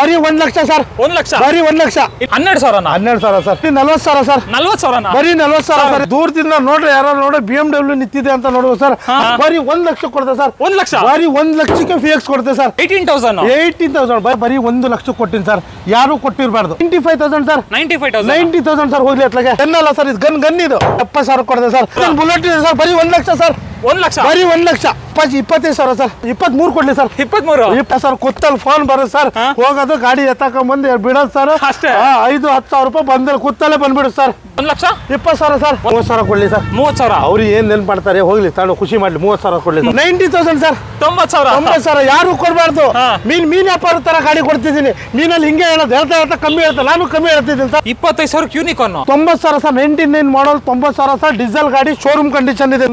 ಬರೀ 1 ಲಕ್ಷ ಸರ್. 1 ಲಕ್ಷ ಬರೀ 1 ಲಕ್ಷ. 12,000 ಸರ್. 40 ಸಾವಿರ ಸರ್. 40,000 ಬರೀ 40 ಸಾವಿರ ಸರ್. ದೂರದಿಂದ ನೋಡ್ರಿ, ಯಾರು ನೋಡಿ BMW ನಿಂತಿದೆ ಅಂತ ನೋಡುವ ಸರ್. ಬರೀ 1 ಲಕ್ಷ ಕೊಡ್ತೇವೆ ಸರ್. 1 ಲಕ್ಷ ಬರೀ 1 ಲಕ್ಷಕ್ಕೆ ಫಿಕ್ಸ್ ಕೊಡ್ತೇವೆ ಸರ್. 18,000 ಬರೀ 1 ಲಕ್ಷ ಕೊಟ್ಟಿನಿ ಸರ್. ಯಾರು ಕೊಟ್ಟಿರಬಾರ್ದು. 95,000 ಸರ್. 95,000 ಸರ್. ಹೋಗ್ಲಿ ಅತ್ಲಾಗೆ ಗನ್ನಲ್ಲ ಸರ್. ಇದು ಗನ್ ಇದು 70 ಸಾವಿರ ಕೊಡ್ತೇವೆ ಸರ್. ಬುಲೆಟ್ ಇದೆ ಸರ್. ಬರೀ 1 ಲಕ್ಷ ಸರ್. 1 ಲಕ್ಷ ಬರೀ 1 ಲಕ್ಷ. 25 ಸಾವಿರ ಸರ್. 23 ಕೊಡ್ಲಿ ಸರ್. 23 ಸರ್. ಕುತ್ತಲ್ಲಿ ಫೋನ್ ಬರೋದು ಸರ್. ಹೋಗೋದು ಗಾಡಿ ಎತ್ತಕೊಂಡ್ ಬಿಡೋದು ಸರ್. 5-10 ಸಾವಿರ ರೂಪಾಯಿ ಬಂದ್ರೆ ಕುತ್ತಲ್ಲೇ ಬಂದ್ಬಿಡುದು ಸರ್. 1 ಲಕ್ಷ 20 ಸಾವಿರ ಸರ್. 30 ಸಾವಿರ ಕೊಡ್ಲಿ ಸರ್. 30,000 ಅವ್ರು ಏನ್ ನೆನ್ಪು ಮಾಡ್ತಾರೆ ಹೋಗ್ಲಿ ತಾನು ಖುಷಿ ಮಾಡ್ಲಿ. 30 ಸಾವಿರ ಕೊಡ್ಲಿ. 90,000 ಸರ್. 90,000 ಸಾವಿರ. ಯಾರು ಕೊಡ್ಬಾರ್ದು. ಮೀನ್ ವ್ಯಾಪಾರ ತರ ಗಾಡಿ ಕೊಡ್ತಿದ್ದೀನಿ. ಮೀನಲ್ಲಿ ಹಿಂಗೆ ಹೇಳೋದು ಹೇಳ್ತಾ ಕಮ್ಮಿ ಹೇಳ್ತಾ ನಾನು ಕಮ್ಮಿ ಹೇಳ್ತಿದ್ದೀನಿ ಸರ್. 25,000 ಯೂನಿಕಾರ್ನ್ 90 ಸಾವಿರ ಸರ್. 99 ಮಾಡಲ್ 90 ಸಾವಿರ ಸರ್. ಡೀಸೆಲ್ ಗಾಡಿ ಶೋರೂಮ್ ಕಂಡೀಷನ್ ಇದೆ.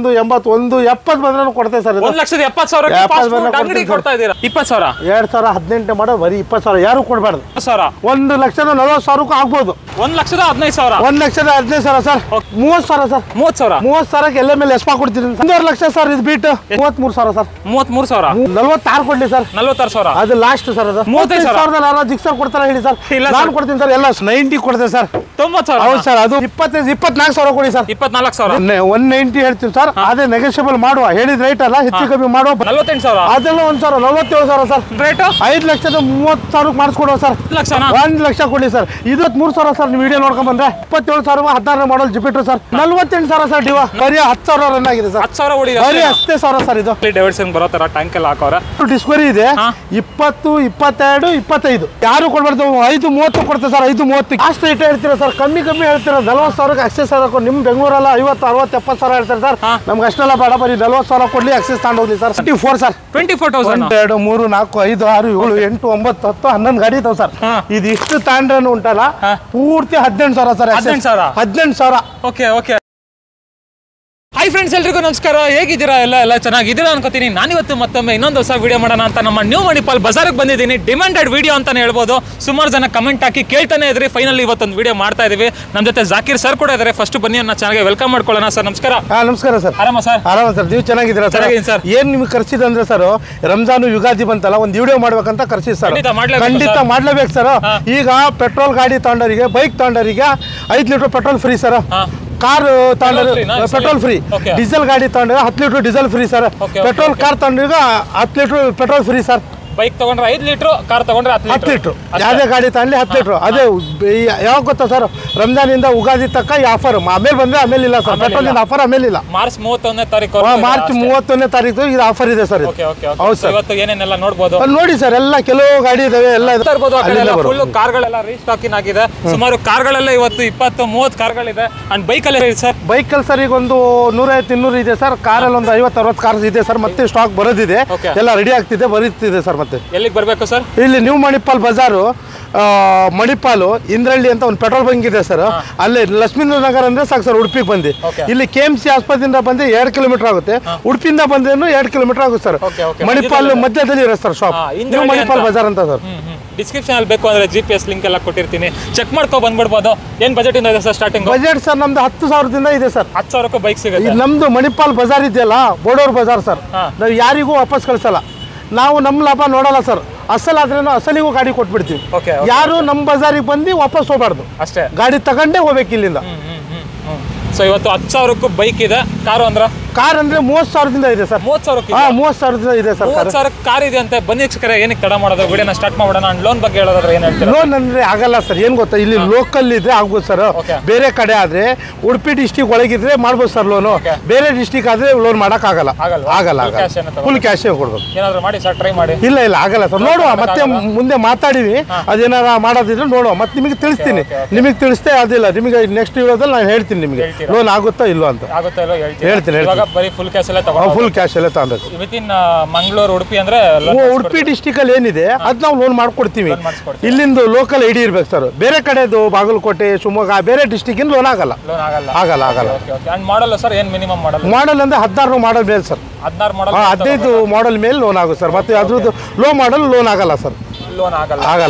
70 ಬಂದ್ರೆ ಕೊಡ್ತೇವೆ ಸರ್. 1,70,000 ಅಂಗಡಿ ಕೊಡ್ತಾ ಇದ್ದೀರಾ. 20,000 2018 ಮಾಡೋ ಬರೀ 20 ಸಾವಿರ. ಯಾರು ಕೊಡ್ಬಾರ್ದು. 1 ಲಕ್ಷದ 40 ಸಾವಿರಕ್ಕೂ ಆಗ್ಬೋದು. 1,15,000 1,15,000 ಸರ್. 30 ಸಾವಿರ ಸರ್. 30 ಸಾವಿರಕ್ಕೆ ಎಲ್ಲ ಮೇಲೆ ಎಸ್ಪಾ ಕೊಡ್ತೀನಿ. 1.5 ಲಕ್ಷ ಸರ್. ಇದು ಬೀಟ್ 33 ಸಾವಿರ ಸರ್. 33,000 46 ಕೊಡ್ಲಿ ಸರ್. 46,000 ಅದು ಲಾಸ್ಟ್ ಸರ್. ಅದು 35,000 ಯಾರು ಜಿಕ್ಸರ್ ಕೊಡ್ತಾರೆ ಹೇಳಿ ಸರ್. ನಾನು ಕೊಡ್ತೀನಿ ಸರ್. ಎಲ್ಲ 90 ಕೊಡ್ತೇವೆ ಸರ್. 90,000 ಹೌದು ಸರ್. ಅದು 24 ಸಾವಿರ ಕೊಡಿ ಸರ್. 24,000 190 ಹೇಳ್ತೀವಿ ಸರ್. ಅದೇ ನೆಗೋಷಿಯಬಲ್ ಮಾಡುವ. ಹೇಳಿದ ರೈಟ್ ಅಲ್ಲ, ಹೆಚ್ಚು ಕಮ್ಮಿ ಮಾಡುವ. 48,000 ಅದೆಲ್ಲ 1 ಸಾವಿರ. 47 ಸಾವಿರ ಸರ್. ರೇಟ್ 5,30,000 ಮಾಡಿಸ್ಕೊಡುವ ಸರ್. 1 ಲಕ್ಷ ಕೊಡಿ ಸರ್. 23 ಸಾವಿರ ಸರ್. ನೀವು ವಿಡಿಯೋ ನೋಡ್ಕೊಂಡ್ ಬಂದ್ರೆ 27 ಸಾವಿರ 16 ಮಾಡಲ್ ಜಿಪಿಟ್ರು ಸರ್. 48 ಸಾವಿರ ಸರ್. ಡಿವಾ ಬರೀ 10 ಸಾವಿರ ರನ್ ಆಗಿದೆ ಸರ್. 10,000 ಓಡಿ ಬರೀ 10 ಸಾವಿರ ಸರ್. ಇದು ಡೈವರ್ಷನ್ ಬರೋ ತರ ಟ್ಯಾಂಕ್ ಎಲ್ಲ ಹಾಕೋರ. ಡಿಸ್ಕವರಿ ಇದೆ. 20, 22, 25 ಯಾರು ಕೊಡ್ಬಾರ್ದು. 5.30 ಕೊಡ್ತೇವೆ ಸರ್. 5.30 ಅಷ್ಟು ರೇಟ್ ಹೇಳ್ತೀರಾ ಸರ್. ಕಮ್ಮಿ ಹೇಳ್ತೀರಾ. 40 ಸಾವಿರಕ್ಕೆ ಅಕ್ಸೆಸ್ ಹಾಕೋ. ನಿಮ್ ಬೆಂಗಳೂರಲ್ಲ 50, 60, 70 ಸಾವಿರ ಹೇಳ್ತಾರೆ ಸರ್. ನಮ್ಗೆ ಅಷ್ಟೆಲ್ಲ ಬೇಡ. ಬರೀ 40 ಸಾವಿರ ಕೊಡ್ಲಿ. ಅಕ್ಸೆಸ್ ತಗೊಂಡು ಹೋಗ್ಲಿ ಸರ್. 24 ಸರ್. 24,000 2, 3, 4, 5, 6, 7, 8, 9, 10, 11 ಗಾಡಿ ಇದಾವೆ ಸರ್. ಇದಿಷ್ಟು ತಾಂಡ್ರನು ಉಂಟಲ್ಲ ಪೂರ್ತಿ 18 ಸಾವಿರ ಸರ್. 18 ಸಾವಿರ. ಓಕೆ. ಹಾಯ್ ಫ್ರೆಂಡ್ಸ್, ಎಲ್ರಿಗೂ ನಮಸ್ಕಾರ. ಹೇಗಿದ್ದೀರಾ? ಎಲ್ಲ ಚೆನ್ನಾಗಿದ್ದೀರಾ ಅನ್ಕೋತೀನಿ. ನಾನಿವತ್ತು ಮತ್ತೊಮ್ಮೆ ಇನ್ನೊಂದು ಹೊಸ ವಿಡಿಯೋ ಮಾಡೋಣ ಅಂತ ನಮ್ಮ ನ್ಯೂ ಮಣಿಪಾಲ್ ಬಜಾರ್ಗೆ ಬಂದಿದ್ದೀನಿ. ಡಿಮ್ಯಾಂಡೆಡ್ ವಿಡಿಯೋ ಅಂತಾನೆ ಹೇಳ್ಬೋದು. ಸುಮಾರು ಜನ ಕಮೆಂಟ್ ಹಾಕಿ ಕೇಳ್ತಾನೆ ಇದ್ರಿ. ಫೈನಲಿ ಇವತ್ತೊಂದು ವಿಡಿಯೋ ಮಾಡ್ತಾ ಇದೀವಿ. ನಮ್ಮ ಜೊತೆ ಜಾಕೀರ್ ಸರ್ ಕೂಡ ಇದ್ದಾರೆ. ಫಸ್ಟ್ ಬನ್ನಿ ನನ್ನ ಚಾನಲ್ಗೆ ವೆಲ್ಕಮ್ ಮಾಡ್ಕೊಳ್ಳೋಣ. ಸರ್ ನಮಸ್ಕಾರ. ನಮಸ್ಕಾರ ಸರ್. ಆರಾಮ ಸರ್? ಆರಾಮ ಸರ್. ನೀವು ಚೆನ್ನಾಗಿದ್ದೀರಾ ಸರ್? ಸರ್ ಏನ್ ನಿಮ್ಗೆ ಕರ್ಸಿದೆ ಅಂದ್ರೆ ಸರ್, ರಂಜಾನು ಯುಗಾದಿ ಬಂತಲ್ಲ, ಒಂದು ವಿಡಿಯೋ ಮಾಡ್ಬೇಕಂತ ಕರ್ಸಿದ್ ಸರ್. ಖಂಡಿತ ಮಾಡ್ಲೇಬೇಕು ಸರ್. ಈಗ ಪೆಟ್ರೋಲ್ ಗಾಡಿ ತಗೊಂಡವರಿಗೆ, ಬೈಕ್ ತಗೊಂಡವರಿಗೆ 5 litre petrol free sir. Car ತಗೊಂಡ್ರೆ ಪೆಟ್ರೋಲ್ ಫ್ರೀ. ಡೀಸೆಲ್ ಗಾಡಿ ತಗೊಂಡ್ರೆ 10 litre diesel free sir. Petrol car ತಗೊಂಡ್ರೆ 10 litre petrol free sir. Bike ತಗೊಂಡ್ರೆ 5 ಲೀಟರ್, ಕಾರ್ ತಗೊಂಡ್ರೆ 10 ಲೀಟರ್. ಯಾವುದೇ ಗಾಡಿ ತಗೊಂಡ್ಲಿ 10 ಲೀಟರ್. ಅದೇ ಯಾವಾಗ ಗೊತ್ತಾ ಸರ್, ರಂಜಾನಿಂದ ಉಗಾದಿ ತಕ್ಕ ಈ ಆಫರ್. ಆಮೇಲೆ ಬಂದ್ರೆ ಆಮೇಲೆ ಇಲ್ಲ ಸರ್. ಪೆಟ್ರೋಲ್ ಆಫರ್ ಆಮೇಲೆ ಇಲ್ಲ. ಮಾರ್ಚ್ 31ನೇ ತಾರೀಕು. ಮಾರ್ಚ್ 31ನೇ ತಾರೀಕು ಇದು ಆಫರ್ ಇದೆ ಸರ್. ಹೌದು ಸರ್. ಇವತ್ತು ಏನೇನೆಲ್ಲ ನೋಡ್ಬೋದು ನೋಡಿ ಸರ್. ಎಲ್ಲ ಕೆಲವು ಗಾಡಿ ಇದಾವೆ. ಎಲ್ಲ ಫುಲ್ ಕಾರ್ಗಳೆಲ್ಲ ರೀಸ್ಟಾಕಿಂಗ್ ಆಗಿದೆ. ಸುಮಾರು ಕಾರ್ಗಳೆಲ್ಲ ಇವತ್ತು 20-30 ಕಾರ್ಗಳಿದೆ. ಅಂಡ್ ಬೈಕಲ್ಲಿ ಸರ್, ಬೈಕಲ್ಲಿ ಸರ್ ಈಗ ಒಂದು 150-200 ಇದೆ ಸರ್. ಕಾರಲ್ಲಿ ಒಂದು 50-60 ಕಾರ್ ಇದೆ ಸರ್. ಮತ್ತೆ ಸ್ಟಾಕ್ ಬರೋದಿದೆ. ಎಲ್ಲ ರೆಡಿ ಆಗ್ತಿದೆ, ಬರೀತಿದೆ ಸರ್. ಮತ್ತೆ ಎಲ್ಲಿಗೆ ಬರಬೇಕು ಸರ್? ಇಲ್ಲಿ ನ್ಯೂ ಮಣಿಪಾಲ್ ಬಜಾರು, ಮಣಿಪಾಲು ಇಂದ್ರಳ್ಳಿ ಅಂತ ಒಂದು ಪೆಟ್ರೋಲ್ ಬಂಕ್ ಇದೆ ಸರ್. ಅಲ್ಲಿ ಲಕ್ಷ್ಮೀಂದ್ರ ನಗರ ಅಂದ್ರೆ ಸಾಕು ಸರ್. ಉಡುಪಿಗೆ ಬಂದು ಇಲ್ಲಿ KMC ಆಸ್ಪತ್ರೆಯಿಂದ ಬಂದು 2 ಕಿಲೋಮೀಟರ್ ಆಗುತ್ತೆ. ಉಡುಪಿಯಿಂದ ಬಂದ್ರೇನು 2 ಕಿಲೋಮೀಟರ್ ಆಗುತ್ತೆ ಸರ್. ಮಣಿಪಾಲ್ ಮಧ್ಯದಲ್ಲಿ ಇರೋ sir shop. New Manipal Bazaar ಅಂತ ಸರ್. ಡಿಸ್ಕ್ರಿಪ್ಷನ್ ಅಲ್ಲಿ ಬೇಕು ಅಂದ್ರೆ GPS ಲಿಂಕ್ ಎಲ್ಲ ಕೊಟ್ಟಿರ್ತೀನಿ. ಚೆಕ್ ಮಾಡ್ಕೊ ಬಂದ್ಬಿಡ್ಬೋದು. ಏನ್ ಬಜೆಟ್ ಇಂದ ಇದೆ ಸರ್ ಸ್ಟಾರ್ಟಿಂಗ್? ಬಜೆಟ್ ಸರ್ ನಮ್ದು 10 ಸಾವಿರದಿಂದ ಇದೆ ಸರ್. 10 ಸಾವಿರಕ್ಕೂ ಬೈಕ್ ಸಿಗುತ್ತೆ. ನಮ್ದು ಮಣಿಪಾಲ್ ಬಜಾರ್ ಇದೆಯಲ್ಲ, ಬೋಡೋರ್ ಬಜಾರ್ ಸರ್. ನಾವು ಯಾರಿಗೂ ವಾಪಸ್ ಕಳ್ಸಲ್ಲ. ನಾವು ನಮ್ಮ ಲಾಭ ನೋಡಲ್ಲ ಸರ್. ಅಸಲಾದ್ರೇನು ಅಸಲಿಗೂ ಗಾಡಿ ಕೊಟ್ಬಿಡ್ತೀವಿ. ಯಾರು ನಮ್ಮ ಬಜಾರಿಗೆ ಬಂದು ವಾಪಸ್ ಹೋಗ್ಬಾರ್ದು ಅಷ್ಟೇ. ಗಾಡಿ ತಗೊಂಡೇ ಹೋಗ್ಬೇಕು ಇಲ್ಲಿಂದ. ಸೊ ಇವತ್ತು 10 ಸಾವಿರಕ್ಕೂ ಬೈಕ್ ಇದೆ. ಕಾರು ಅಂದ್ರೆ ಕಾರ್ ಅಂದ್ರೆ 30 ಸಾವಿರದಿಂದ ಇದೆ ಸರ್. 30 ಸಾವಿರಕ್ಕೆ 30 ಸಾವಿರದಿಂದ ಇದೆ ಸರ್. 30 ಸಾವಿರಕ್ಕೆ ಕಾರ್ ಇದೆ ಅಂತ. ಬನ್ನಿ ವೀಕ್ಷಕರೇ, ಏನಕ್ಕೆ ತಡ ಮಾಡೋದು, ವಿಡಿಯೋನ ಸ್ಟಾರ್ಟ್ ಮಾಡೋಣ. ಲೋನ್ ಬಗ್ಗೆ ಹೇಳೋದಾದ್ರೆ ಏನು ಹೇಳ್ತೀರಾ? ಲೋನ್ ಅಂದ್ರೆ ಆಗಲ್ಲ ಸರ್. ಏನ್ ಗೊತ್ತಾ, ಇಲ್ಲಿ ಲೋಕಲ್ ಇದ್ರೆ ಆಗ್ಬೋದು ಸರ್. ಬೇರೆ ಕಡೆ ಆದ್ರೆ ಉಡುಪಿ ಡಿಸ್ಟಿಕ್ ಒಳಗಿದ್ರೆ ಮಾಡ್ಬೋದು ಸರ್ ಲೋನು. ಬೇರೆ ಡಿಸ್ಟಿಕ್ ಆದ್ರೆ ಲೋನ್ ಮಾಡಕ್ ಆಗಲ್ಲ. ಫುಲ್ ಕ್ಯಾಶ್ ಕೊಡ್ಬೇಕು. ಏನಾದ್ರು ಮಾಡಿ ಸರ್, ಟ್ರೈ ಮಾಡಿ. ಇಲ್ಲ ಆಗಲ್ಲ ಸರ್. ನೋಡುವ, ಮತ್ತೆ ಮುಂದೆ ಮಾತಾಡಿವಿ. ಅದೇನಾರ ಮಾಡೋದಿದ್ರೆ ನೋಡುವ, ಮತ್ತೆ ನಿಮಗೆ ತಿಳಿಸ್ತೀನಿ. ನಿಮಗೆ ತಿಳಿಸ್ತೇ ಅದಿಲ್ಲ, ನಿಮಗೆ ನೆಕ್ಸ್ಟ್ ವಿಡಿಯೋದಲ್ಲಿ ನಾನು ಹೇಳ್ತೀನಿ ನಿಮಗೆ ಲೋನ್ ಆಗುತ್ತಾ ಇಲ್ವಾ ಅಂತ. ಹೇಳ್ತೀನಿ. ಬರೀ ಫುಲ್ ಕ್ಯಾಶ್ ಎಲ್ಲ ತಗೊಂಡು, ಫುಲ್ ಕ್ಯಾಶ್ ಎಲ್ಲ ತಗೊಂಡು ವಿತಿನ್ ಮಂಗಳೂರು ಉಡುಪಿ ಅಂದ್ರೆ ಉಡುಪಿ ಡಿಸ್ಟಿಕ್ ಅಲ್ಲಿ ಏನಿದೆ ಅದ್ ನಾವು ಲೋನ್ ಮಾಡ್ಕೊಡ್ತೀವಿ. ಇಲ್ಲಿಂದು ಲೋಕಲ್ ಐಡಿ ಇರ್ಬೇಕು ಸರ್. ಬೇರೆ ಕಡೆದು ಬಾಗಲಕೋಟೆ, ಶಿವಮೊಗ್ಗ, ಬೇರೆ ಡಿಸ್ಟಿಕ್ ಲೋನ್ ಆಗಲ್ಲ. ಮಾಡಲ್ಲ ಸರ್. ಏನ್ ಮಿನಿಮಮ್ ಮಾಡಲ್ ಅಂದ್ರೆ 16 ಮಾಡಲ್ ಮೇಲೆ ಸರ್. 15 ಮಾಡಲ್ ಮೇಲೆ ಲೋನ್ ಆಗುತ್ತೆ ಸರ್. ಮತ್ತೆ ಅದ್ರದ್ದು ಲೋ ಮಾಡಲ್ ಲೋನ್ ಆಗಲ್ಲ ಸರ್. ಲೋನ್ ಆಗಲ್ಲ.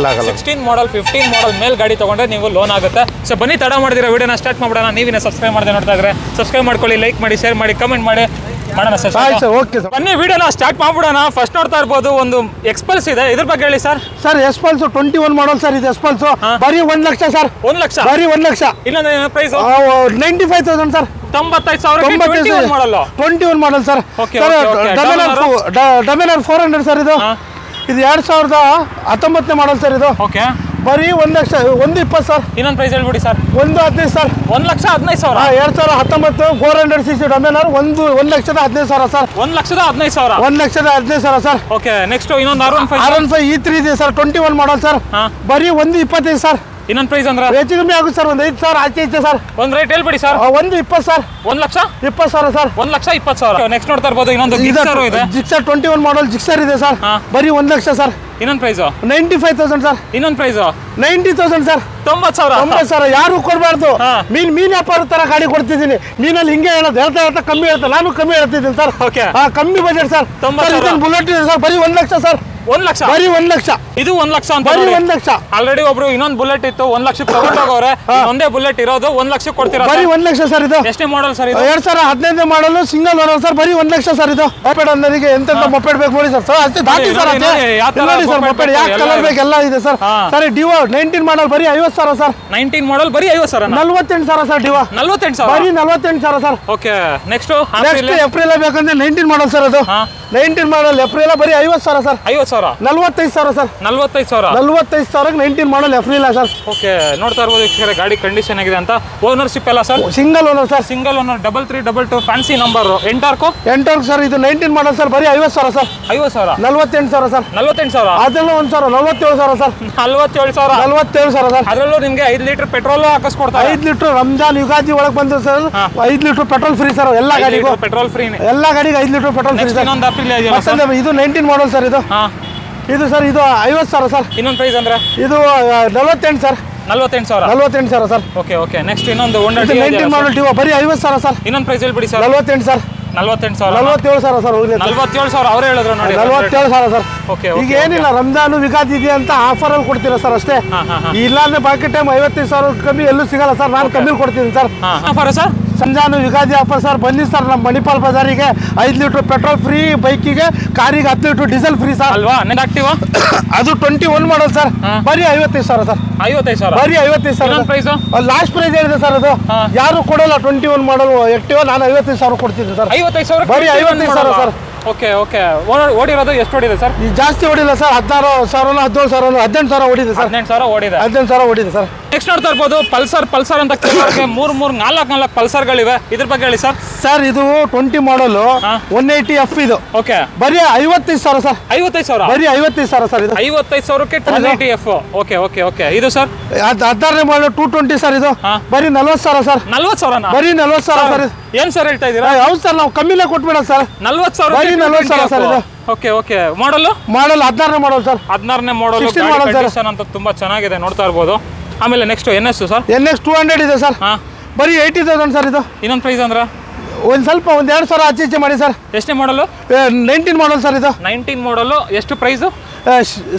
16 ಮಾಡಲ್ 15 ಮಾಡಲ್ ಮೇಲೆ ಗಾಡಿ ತಗೊಂಡ್ರೆ ನೀವು ಲೋನ್ ಆಗುತ್ತೆ. ಸೊ ಬನ್ನಿ, ತಡ ಮಾಡಿದಿರ ವಿಡಿಯೋನ ಸ್ಟಾರ್ಟ್ ಮಾಡೋಣ. ನೀವಿನ ಸಬ್ಸ್ಕ್ರೈಬ್ ಮಾಡದೆ ನೋಡ್ತಾ ಇದ್ರೆ ಸಬ್ಸ್ಕ್ರೈಬ್ ಮಾಡ್ಕೊಳ್ಳಿ, ಲೈಕ್ ಮಾಡಿ, ಶೇರ್ ಮಾಡಿ, ಕಮೆಂಟ್ ಮಾಡಿ. ಮಾಡೋಣ ಸರ್. ಆಯ್ತು ಸರ್, ಓಕೆ ಸರ್. ಬನ್ನಿ ವಿಡಿಯೋನ ಸ್ಟಾರ್ಟ್ ಮಾಡ್ಬಿಡೋಣ. ಫಸ್ಟ್ ನೋಡ್ತಾ ಇರ್ಬೋದು ಒಂದು ಎಕ್ಸ್ಪಲ್ಸ್ ಇದೆ, ಇದ್ರ ಬಗ್ಗೆ ಹೇಳಿ sir. Sir Xpulse 21 model sir. ಇದು ಎಕ್ಸ್ಪಲ್ಸ್ ಬರೀ 1 ಲಕ್ಷ ಸರ್. 1 ಲಕ್ಷ ಬರೀ 1 ಲಕ್ಷ. ಇನ್ನೊಂದು ಪ್ರೈಸ್ 95,000 ಸರ್. 95,000 ಮಾಡಲ್ಲ. 21 ಮಾಡಲ್ ಸರ್. ಡಮಿನರ್ 400 ಸರ್. ಇದು 2019 ಮಾಡಲ್ ಸರ್. ಇದು ಓಕೆ ಬರೀ 1 ಲಕ್ಷ 120 ಸರ್. ಇನ್ನೊಂದು ಪ್ರೈಸ್ ಹೇಳ್ಬಿಡಿ sir. 115 sir. 1,15,000. 2019 400cc ಡಮಿನರ್ 1,15,000 sir. 1,15,000. 1,15,000 sir. Okay next ಇನ್ನೊಂದು R15 R15 E3 ಇದೆ ಸರ್. 21 model sir. ಬರೀ 125 ಸರ್. ಇನ್ನೊಂದು ಪ್ರೈಸ್ ಅಂದ್ರೆ ಹೆಚ್ಚು ಕಮ್ಮಿ ಆಗುತ್ತೆ ಸರ್. ಒಂದು 5,000 ಆಚೆ ಈಚೆ ಸರ್. ಒಂದು ರೇಟ್ ಹೇಳ್ಬಿಡಿ ಸರ್. 120 ಸರ್. 1,20,000 ಸರ್. 1,20,000. ನೆಕ್ಸ್ಟ್ ನೋಡ್ತಾ ಇರ್ಬೋದು ಇನ್ನೊಂದು ಜಿಕ್ಸರ್ 21 ಮಾಡಲ್ ಜಿಕ್ಸರ್ ಇದೆ ಸರ್. ಬರೀ 1 ಲಕ್ಷ ಸರ್. ಇನ್ನೊಂದು ಪ್ರೈಸ್ 95,000 ಸರ್. ಇನ್ನೊಂದು ಪ್ರೈಸ್ 90,000 ಸರ್. 90,000 ಯಾರು ಕೊಡಬಾರ್ದು. ಮೀನ್ ವ್ಯಾಪಾರ ತರ ಗಾಡಿ ಕೊಡ್ತಿದ್ದೀನಿ. ಮೀನಲ್ಲಿ ಹಿಂಗೆ ಹೇಳೋದು ಹೇಳ್ತಾ ಕಮ್ಮಿ ಹೇಳ್ತಾ ನಾನು ಕಮ್ಮಿ ಹೇಳ್ತಿದ್ದೀನಿ ಸರ್. ಓಕೆ ಕಮ್ಮಿ ಬಜೆಟ್ ಸರ್. 90,000 ಬುಲೆಟ್ ಇದೆ ಸರ್. ಬರೀ 1 ಲಕ್ಷ ಸರ್. 1 ಲಕ್ಷ. ಬರೀ 1 ಲಕ್ಷ. ಇದು 1 ಲಕ್ಷ ಅಂತ. ಬರೀ 1 ಲಕ್ಷ. ಆಲ್ರೆಡಿ ಒಬ್ರು ಇನ್ನೊಂದು ಬುಲೆಟ್ ಇತ್ತು 1 ಲಕ್ಷಕ್ಕೆ ತಗೊಂಡೋಗವ್ರೆ. ಒಂದೇ ಬುಲೆಟ್ ಇರೋದು 1 ಲಕ್ಷ ಕೊಡ್ತೀರಾ? ಬರೀ 1 ಲಕ್ಷ ಸರ್. ಇದು ಎಷ್ಟೇ ಮಾಡಲ್ ಸರ್? 2015 ಮಾಡಲ್ ಸಿಂಗಲ್ ಓನರ್ ಸರ್. ಬರೀ 1 ಲಕ್ಷ ಸರ್. ಇದು ಮೊಪೆಡ್ ಅನ್ನೋರಿಗೆ ಎಂತ ಮೊಪೆಡ್ ಬೇಕು ನೋಡಿ ಸರ್. ಅಷ್ಟೇ ದಾಟಿ ಸರ್. ನೋಡಿ ಸರ್ ಮೊಪೆಡ್ ಯಾವ ಕಲರ್ ಬೇಕು ಎಲ್ಲ ಇದೆ ಸರ್. ಸರಿ ಡಿವೋ 19 ಮಾಡಲ್ ಬರೀ 50,000 ಸರ್. 19 ಮಾಡಲ್ ಬರೀ 50,000. 48,000 ಸರ್. ಡಿವೋ 48,000. ಬರೀ 48,000 ಸರ್. ಓಕೆ ನೆಕ್ಸ್ಟ್ ಏಪ್ರಿಲ್ ಬೇಕಂದ್ರೆ 19 ಮಾಡಲ್ ಸರ್. ಅದು 19 ಮಾಡಲ್ ಏಪ್ರಿಲ್ ಬರೀ 50,000 ಸರ್. 50,000. 45,000 ಸರ್. 45,000. 45,000 19 ಮಾಡಲ್ ಏಪ್ರಿಲ್ ಸರ್. ಓಕೆ ನೋಡ್ತಾ ಇರ್ಬೋದು ವೀಕ್ಷಕರೇ ಗಾಡಿ ಕಂಡೀಷನ್ ಆಗಿದೆ ಅಂತ. ಓನರ್ಶಿಪ್ ಎಲ್ಲ sir? Single owner sir. Single owner 3322 fancy number. Ntorq sir. ಇದು 19 ಮಾಡಲ್ ಸರ್. ಬರೀ 50,000 ಸರ್. 50,000. 48,000 ಸರ್. 48,000. ಅದೆಲ್ಲ 1,47,000 ಸರ್. 47,000. 47,000 ಸರ್. ಅದರಲ್ಲೂ ನಿಮಗೆ 5 ಲೀಟರ್ ಪೆಟ್ರೋಲ್ ಹಾಕಿಸ್ಕೊಡ್ತಾರೆ. 5 ಲೀಟರ್ ರಂಜಾನ್ ಯುಗಾದಿ ಒಳಗೆ ಬಂದು sir. 5 litre petrol free sir. ಎಲ್ಲ ಗಾಡಿಗೂ ಪೆಟ್ರೋಲ್ ಫ್ರೀ. ಎಲ್ಲ ಗಾಡಿಗೆ 5 ಲೀಟರ್ ಪೆಟ್ರೋಲ್ ಫ್ರೀ ಸರ್. ಇನ್ನೊಂದು ಅಪ್ರಿಲ್ ಇದು 19 ಮಾಡಲ್ ಸರ್. ಇದು ಸರ್. ಇದು 50,000 ಸರ್. ಇನ್ನೊಂದು ಪ್ರೈಸ್ ಅಂದ್ರೆ ಇದು 48 ಸರ್. 48,000. 48,000 ಸರ್. ಓಕೆ ನೆಕ್ಸ್ಟ್ ಇನ್ನೊಂದು 19 ಮಾಡಲ್ ಟಿವೋ ಬರೀ 50,000 ಸರ್. ಇನ್ನೊಂದು ಪ್ರೈಸ್ ಹೇಳ್ಬಿಡಿ ಸರ್. 48 ಸರ್. 47,000. 47,000 ಸರ್. 47,000 ಅವರೇ ಹೇಳಿದ್ರು ನೋಡಿ. 47,000 ಸರ್. ಓಕೆ ಈಗ ಏನಿಲ್ಲ ರಂಜಾನು ಯುಗಾದಿ ಇದೆ ಅಂತ ಆಫರ್ ಅಲ್ಲಿ ಕೊಡ್ತೀರಾ ಸರ್ ಅಷ್ಟೇ. ಇಲ್ಲಾಂದ್ರೆ ಬಾಕಿ ಟೈಮ್ 55,000 ಕಮ್ಮಿ ಎಲ್ಲೂ ಸಿಗಲ್ಲ ಸರ್. ನಾನು ಕಮ್ಮಿ ಕೊಡ್ತೀನಿ sir. Offer sir Ramzan Ugadi offer sir. ಬನ್ನಿ ಸರ್ ನಮ್ಮ ಮಣಿಪಾಲ್ ಬಜಾರಿಗೆ. 5 ಲೀಟರ್ ಪೆಟ್ರೋಲ್ ಫ್ರೀ ಬೈಕಿಗೆ, ಕಾರಿಗೆ 10 ಲೀಟರ್ ಡೀಸೆಲ್ ಫ್ರೀ ಸರ್. ಅಲ್ವಾ? ಆಕ್ಟಿವ್ ಅದು 21 ಮಾಡಲ್ ಸರ್. ಬರೀ 55,000 ಸರ್. 55,000. ಬರೀ 55,000 ಪ್ರೈಸ್. ಲಾಸ್ಟ್ ಪ್ರೈಸ್ ಹೇಳಿದೆ ಸರ್. ಅದು ಯಾರು ಕೊಡಲ್ಲ. 21 ಮಾಡಲ್ ಆಕ್ಟಿವ್ ನಾನು 55,000 ಕೊಡ್ತೀನಿ ಸರ್. 55,000. ಬರೀ 55,000 ಸರ್. ಓಕೆ ಓಡಿರೋದು ಎಷ್ಟು ಓಡಿದೆ ಸರ್? ಜಾಸ್ತಿ ಓಡಿಲ್ಲ ಸರ್. 16,000 17,000 18,000 ಓಡಿದೆ ಸರ್. 18,000 ಓಡಿದೆ. 18,000 ಓಡಿದೆ ಸರ್. ನೆಕ್ಸ್ಟ್ ನೋಡ್ತಾ ಇರ್ಬೋದು ಪಲ್ಸರ್ ಅಂತ ಕೇಳೋರಿಗೆ 4 ಪಲ್ಸರ್ಗಳಿವೆ. ಇದ್ರ ಬಗ್ಗೆ ಹೇಳಿ ಸರ್. ಸರ್ ಇದು 20 ಮಾಡಲ್ 180F ಇದು. ಓಕೆ ಬರೀ 55,000 ಸರ್. 55,000. ಬರೀ 55,000 ಸರ್. ಇದು 55,000ಕ್ಕೆ 180F. ಓಕೆ ಇದು ಸರ್ 16ನೇ ಮಾಡಲ್ 220 ಸರ್. ಇದು ಬರೀ 40,000 ಸರ್. 40,000. ಬರೀ 40,000 ಸರ್. ಏನ್ ಸರ್ ಹೇಳ್ತಾ ಇದೀರಾ? ಹೌದು ಸರ್. ನಾವು ಕಮ್ಮಿಲೇ ಕೊಟ್ಬಿಡ ಸರ್. 40,000. ಬರೀ 40,000 ಸರ್. ಇದು ಓಕೆ ಮಾಡಲ್ 16ನೇ ಮಾಡಲ್ ಸರ್. 16ನೇ ಮಾಡಲ್. ಕಂಡೀಷನ್ ಅಂತ ತುಂಬಾ ಚೆನ್ನಾಗಿದೆ ನೋಡ್ತಾ ಇರ್ಬೋದು. ಆಮೇಲೆ ನೆಕ್ಸ್ಟ್ NS ಸರ್. NS 200 ಇದೆ ಸರ್. ಬರೀ 80,000 ಸರ್. ಇದು ಇನ್ನೊಂದು ಪ್ರೈಸ್ ಅಂದ್ರೆ ಒಂದು ಸ್ವಲ್ಪ 2,000 ಆಚೆ ಈಚೆ ಮಾಡಿ ಸರ್. ಎಷ್ಟೇ ಮಾಡಲು? 19 ಮಾಡಲ್ ಸರ್. ಇದು 19 ಮಾಡಲ್. ಎಷ್ಟು ಪ್ರೈಸ್?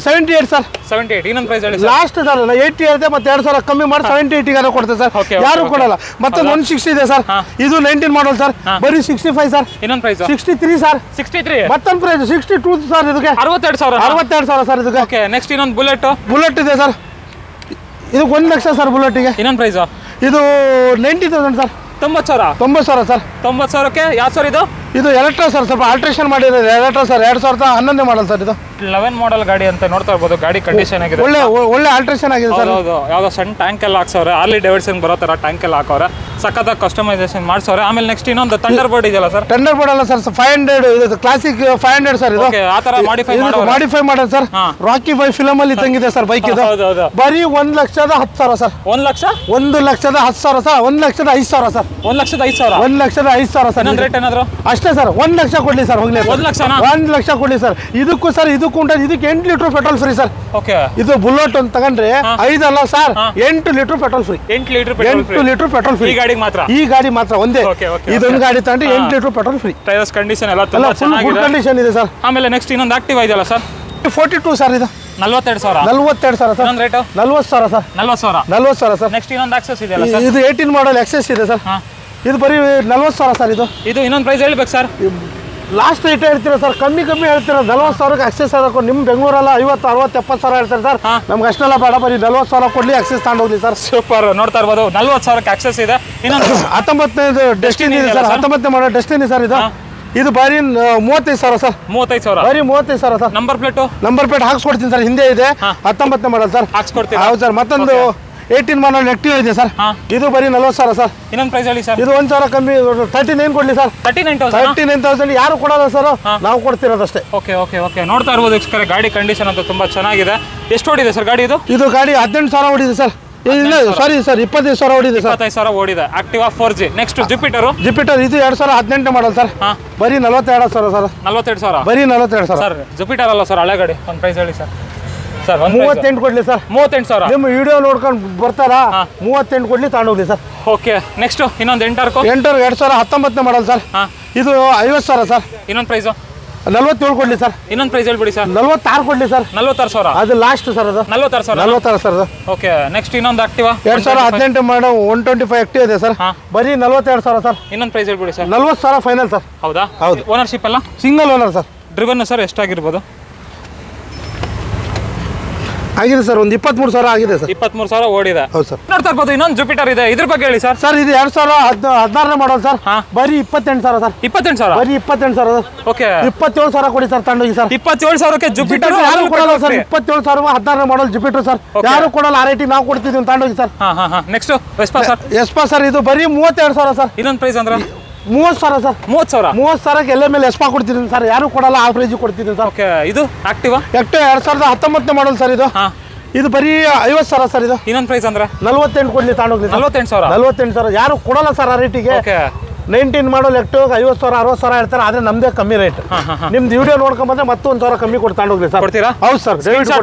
78 ಸರ್. 78. ಇನ್ನೊಂದು ಪ್ರೈಸ್ ಹೇಳಿ ಲಾಸ್ಟ್ ಸರ್. 80 ಇರುತ್ತೆ ಮತ್ತೆ 2,000 ಕಮ್ಮಿ ಮಾಡಿ 78 ಕೊಡ್ತೇವೆ ಸರ್. ಯಾರು ಕೊಡಲ್ಲ. ಮತ್ತೊಂದು 160 ಇದೆ ಸರ್. ಇದು 19 ಮಾಡಲ್ ಸರ್. ಬರೀ 65 ಸರ್. ಇನ್ನೊಂದು ಪ್ರೈಸ್ 63 ಸರ್. 63. ಮತ್ತೊಂದು ಪ್ರೈಸ್ 62 ಸರ್. ಇದಕ್ಕೆ 62,000. 62,000 ಸರ್. ಇದಕ್ಕೆ ಓಕೆ ನೆಕ್ಸ್ಟ್ ಇನ್ನೊಂದು ಬುಲೆಟ್ ಇದೆ ಸರ್. ಇದು 1 ಲಕ್ಷ ಸರ್. ಬುಲೆಟ್ಗೆ ಇನ್ನೊಂದು ಪ್ರೈಸ್ ಇದು 90,000 ಸರ್. 90,000. ಸರ್. 90,000ಕ್ಕೆ ಯಾವ ಸರ್ ಇದು? ಇದು ಎಲೆಕ್ಟ್ರಾ ಸರ್. ಸ್ವಲ್ಪ ಆಲ್ಟ್ರೇಷನ್ ಮಾಡಿರೋದು ಎಲೆಕ್ಟ್ರಾ ಸರ್. 2011 ಮಾಡಲ್ ಸರ್. ಇದು 11 ಮಾಡಲ್ ಗಾಡಿ ಅಂತ ನೋಡ್ತಾ ಇರ್ಬೋದು. ಗಾಡಿ ಕಂಡೀಷನ್ ಆಗಿದೆ. ಒಳ್ಳೆ ಆಲ್ಟ್ರೇಷನ್ ಆಗಿದೆ ಸರ್. ಹೌದು ಯಾವ್ದೋ ಸಣ್ಣ ಟ್ಯಾಂಕ್ ಎಲ್ಲ ಹಾಕ್ಸವ್ರೆ. ಹಾರ್ಲಿ ಡೇವಿಡ್ಸನ್ ಬರೋ ಥರ ಟ್ಯಾಂಕ್ ಎಲ್ಲ ಹಾಕವ್ರೆ. ಸಖತ್ತಾಗಿ ಕಸ್ಟಮೈಸೇಷನ್ ಮಾಡ್ಸವ್ರೆ. ಆಮೇಲೆ ನೆಕ್ಸ್ಟ್ ಇನ್ನೊಂದು ಥಂಡರ್ ಬರ್ಡ್ ಇದೆಯಲ್ಲ ಸರ್. ಥಂಡರ್ ಬರ್ಡ್ ಅಲ್ಲ ಸರ್. 500 ಇದು ಕ್ಲಾಸಿಕ್ 500 ಸರ್. ಇದು ಆ ಥರ ಮಾಡಿಫೈ ಮಾಡೋದು ಸರ್. ರಾಕಿ ಬೈ ಫಿಲಮ್ ಅಲ್ಲಿ ತಂಗಿದೆ ಸರ್ ಬೈಕ್ ಇದು. ಬರೀ 1,10,000 sir. 1,10,000 sir. 1,05,000 sir. 1,05,000. 1,05,000 sir. Rate ಏನಾದ್ರು ಅಷ್ಟೇ ಸರ್. 1 ಲಕ್ಷ ಕೊಡ್ಲಿ ಸರ್. ಹೋಗ್ಲಿ 1 ಲಕ್ಷನಾ? 1 ಲಕ್ಷ ಕೊಡ್ಲಿ ಸರ್. ಇದಕ್ಕೂ ಸರ್ ಇದಕ್ಕೆ 8 litre petrol free sir. Okay ಇದು ಬುಲೆಟ್ ಅಂತ ತಗೊಂಡ್ರೆ 5 ಅಲ್ಲ sir. 8 litre petrol free. 8 litre petrol free. ಈ ಗಾಡಿ ಮಾತ್ರ ಒಂದೇ. ಇದೊಂದು ಗಾಡಿ ತಗೊಂಡ್ರೆ 8 litre petrol free. Tyres condition ಎಲ್ಲ ತುಂಬಾ ಚೆನ್ನಾಗಿದೆ. ಕಂಡೀಷನ್ ಇದೆ ಸರ್. ಆಮೇಲೆ ನೆಕ್ಸ್ಟ್ ಇನ್ನೊಂದು ಆಕ್ಟಿವ್ ಇದೆಯಲ್ಲ ಸರ್. 42 ಸರ್. ಇದು 42,000 ಸರ್. ಇನ್ನೊಂದು ರೇಟ್ 40,000 ಸರ್. 40,000. 40,000 ಸರ್. ನೆಕ್ಸ್ಟ್ ಇನ್ನೊಂದು ಆಕ್ಸೆಸ್ ಇದೆಯಲ್ಲ ಸರ್. ಇದು 18 ಮಾಡಲ್ ಎಕ್ಸೆಸ್ ಇದೆ ಸರ್. ಇದು ಬರೀ 40,000 ಸರ್. ಇದು ಇನ್ನೊಂದು ಪ್ರೈಸ್ ಹೇಳ್ಬೇಕು ಸರ್. ಲಾಸ್ಟ್ ರೇಟ್ ಹೇಳ್ತೀರಾ ಸರ್, ಕಮ್ಮಿ ಹೇಳ್ತೀರಾ. 40,000ಕ್ಕೆ ಅಕ್ಸೆಸ್ ಆಗಬೇಕು. ನಿಮ್ಮ ಬೆಂಗಳೂರಲ್ಲ 50, 60, 70,000 ಹೇಳ್ತಾರೆ ಸರ್. ನಮ್ಗೆ ಅಷ್ಟೆಲ್ಲ ಬೇಡ, ಬರೀ 40,000 ಕೊಡ್ಲಿ, ಅಕ್ಸೆಸ್ ತಗೊಂಡೋಗ್ಲಿ ಸರ್. ಸೂಪರ್. ನೋಡ್ತಾ ಇರ್ಬೋದು 40,000ಕ್ಕೆ ಅಕ್ಸೆಸ್ ಇದೆ. ಇನ್ನೊಂದು 19ನೇ ಡೆಸ್ಟಿನಿ ಇದೆ ಸರ್. 19ನೇ ಮಾಡಲ್ ಡೆಸ್ಟಿನಿ ಸರ್. ಇದು ಬರೀ 35,000 ಸರ್. 35,000 ಬರೀ 35,000 ಸರ್. ನಂಬರ್ ಪ್ಲೇಟ್ ಹಾಕ್ಸ್ಕೊಡ್ತೀನಿ ಸರ್. ಹಿಂದೆ ಇದೆ 19ನೇ ಮಾಡಲ್ ಸರ್. ಹಾಕ್ಸ್ಕೊಡ್ತೀನಿ. ಹೌದು ಸರ್. ಮತ್ತೊಂದು 18 ಮಾಡಲ್ ಆಕ್ಟಿವ್ ಇದೆ ಸರ್. ಇದು ಬರೀ 40,000 ಸರ್. ಇನ್ನೊಂದು ಪ್ರೈಸ್ ಹೇಳಿ ಸರ್. ಇದು 1,000 ಕಮ್ಮಿ 39 ಕೊಡ್ಲಿ ಸರ್. 39,000 ಯಾರು ಕೊಡೋಲ್ಲ ಸರ್, ನಾವು ಕೊಡ್ತಿರೋದಷ್ಟೇ. ಓಕೆ. ನೋಡ್ತಾ ಇರ್ಬೋದು ವೀಕ್ಷಕರೇ, ಗಾಡಿ ಕಂಡೀಷನ್ ಅಂತೂ ತುಂಬಾ ಚೆನ್ನಾಗಿದೆ. ಎಷ್ಟು ಓಡಿದೆ ಸರ್ ಗಾಡಿ? ಇದು ಗಾಡಿ 18,000 ಓಡಿದೆ ಸರ್. ಇಲ್ಲ ಸಾರಿ ಸರ್, 25,000 ಓಡಿದೆ ಸರ್. 25,000 ಓಡಿದೆ. Activa 4G. ನೆಕ್ಸ್ಟ್ ಜುಪಿಟರ್ ಇದು 2018 ಮಾಡಲ್ ಸರ್. ಬರೀ 42,000 ಸರ್. 42,000 ಬರೀ 42,000 ಸರ್. ಜುಪಿಟರ್ ಅಲ್ಲ ಸರ್, ಹಳೆ ಗಾಡಿ. ಒಂದು ಪ್ರೈಸ್ ಹೇಳಿ ಸರ್. 38 ಕೊಡ್ಲಿ ಸರ್. 38,000 ನಿಮ್ಮ ವಿಡಿಯೋ ನೋಡ್ಕೊಂಡು ಬರ್ತಾರಾ? 38 ಕೊಡ್ಲಿ, ತಗೊಂಡೋಗ್ಲಿ ಸರ್. ಓಕೆ. ನೆಕ್ಸ್ಟ್ ಇನ್ನೊಂದು ಎಂಟರ್ 2019 ಮಾಡಲ್ ಸರ್. ಇದು 50,000 ಸರ್. ಇನ್ನೊಂದು ಪ್ರೈಸ್ 47 ಕೊಡ್ಲಿ ಸರ್. ಇನ್ನೊಂದು ಪ್ರೈಸ್ ಹೇಳ್ಬಿಡಿ ಸರ್. 46 ಕೊಡ್ಲಿ ಸರ್. 46,000 ಅದು ಲಾಸ್ಟ್ ಸರ್. ಅದು 46,000 ಸರ್. ಓಕೆ. ನೆಕ್ಸ್ಟ್ ಇನ್ನೊಂದು ಆಕ್ಟಿವಾ 2018 ಮಾಡೋ 125 ಆಕ್ಟಿವ್ ಇದೆ ಸರ್. ಬರೀ 42,000 ಸರ್. ಇನ್ನೊಂದು ಪ್ರೈಸ್ ಹೇಳ್ಬಿಡಿ ಸರ್. 40,000 final sir. ಹೌದಾ? ಹೌದು. ಓನರ್ಶಿಪ್ ಎಲ್ಲ single owner sir. Driven sir ಎಷ್ಟಾಗಿರ್ಬೋದು? ಆಗಿದೆ ಸರ್. ಒಂದು 23,000 ಆಗಿದೆ ಸರ್. 23,000 ಓಡಿದೆ. ಹೌದು ಸರ್. ನೋಡ್ತಾ ಇರ್ಬೋದು ಇನ್ನೊಂದು ಜುಪಿಟರ್ ಇದೆ. ಇದ್ರ ಬಗ್ಗೆ ಹೇಳಿ ಸರ್. ಸರ್ ಇದು 2016 ಮಾಡಲ್ ಸರ್. ಬರೀ 28,000 ಸರ್. 28,000 ಬರೀ 28,000 ಸರ್. ಓಕೆ. 27,000 ಕೊಡಿ ಸರ್, ತಗೊಂಡೋಗಿ ಸರ್. 27,000ಕ್ಕೆ ಜುಪಿಟರ್ ಯಾರು ಕೊಡಲ್ಲ ಸರ್. 27,000 16 ಮಾಡಲ್ ಜುಪಿಟರ್ ಸರ್. ಯಾರು ಕೊಡಲ್ಲ. ಆ ರೇಟಿಗೆ ನಾವು ಕೊಡ್ತಿದ್ದೀವಿ, ತಗೊಂಡೋಗಿ sir. Next Vespa sir. Vespa sir. ಇದು ಬರೀ 32,000 ಸರ್. ಇನ್ನೊಂದು ಪ್ರೈಸ್ ಅಂದ್ರೆ 30,000 ಸರ್. 30,000 ಎಲ್ಲ ಮೇಲೆ ಎಸ್ಪಾ ಕೊಡ್ತಿದ್ದೀನಿ ಸರ್. ಯಾರು ಕೊಡಲ್ಲ, ಆ ಪ್ರೈಸ್ ಕೊಡ್ತಿದ್ದೀನಿ ಸರ್. ಓಕೆ. ಇದು ಆಕ್ಟಿವಾ 2019 ಮಾಡಲ್ ಸರ್. ಇದು ಬರೀ 50,000 ಸರ್. ಇದು ಇನ್ನೊಂದು ಪ್ರೈಸ್ ಅಂದ್ರೆ 48 ಕೊಡ್ಲಿ, ತಗೊಂಡೋಗ್ಲಿ. 48,000 ಯಾರು ಕೊಡಲ್ಲ ಸರ್ ಆ ರೇಟಿಗೆ. 19 ಮಾಡಲ್ ಆಕ್ಟಿವ್ 50,000 60,000 ಹೇಳ್ತಾರೆ. ಆದ್ರೆ ನಮ್ದೇ ಕಮ್ಮಿ ರೇಟ್. ನಿಮ್ದು ವಿಡಿಯೋ ನೋಡ್ಕೊಂಡ್ಬಂದ್ರೆ ಮತ್ತೆ 1,000 ಕಮ್ಮಿ ಕೊಟ್ಟು ತಗೊಂಡೋಗ್ಲಿ ಸರ್. ಕೊಡ್ತೀರಾ? ಹೌದು ಸರ್.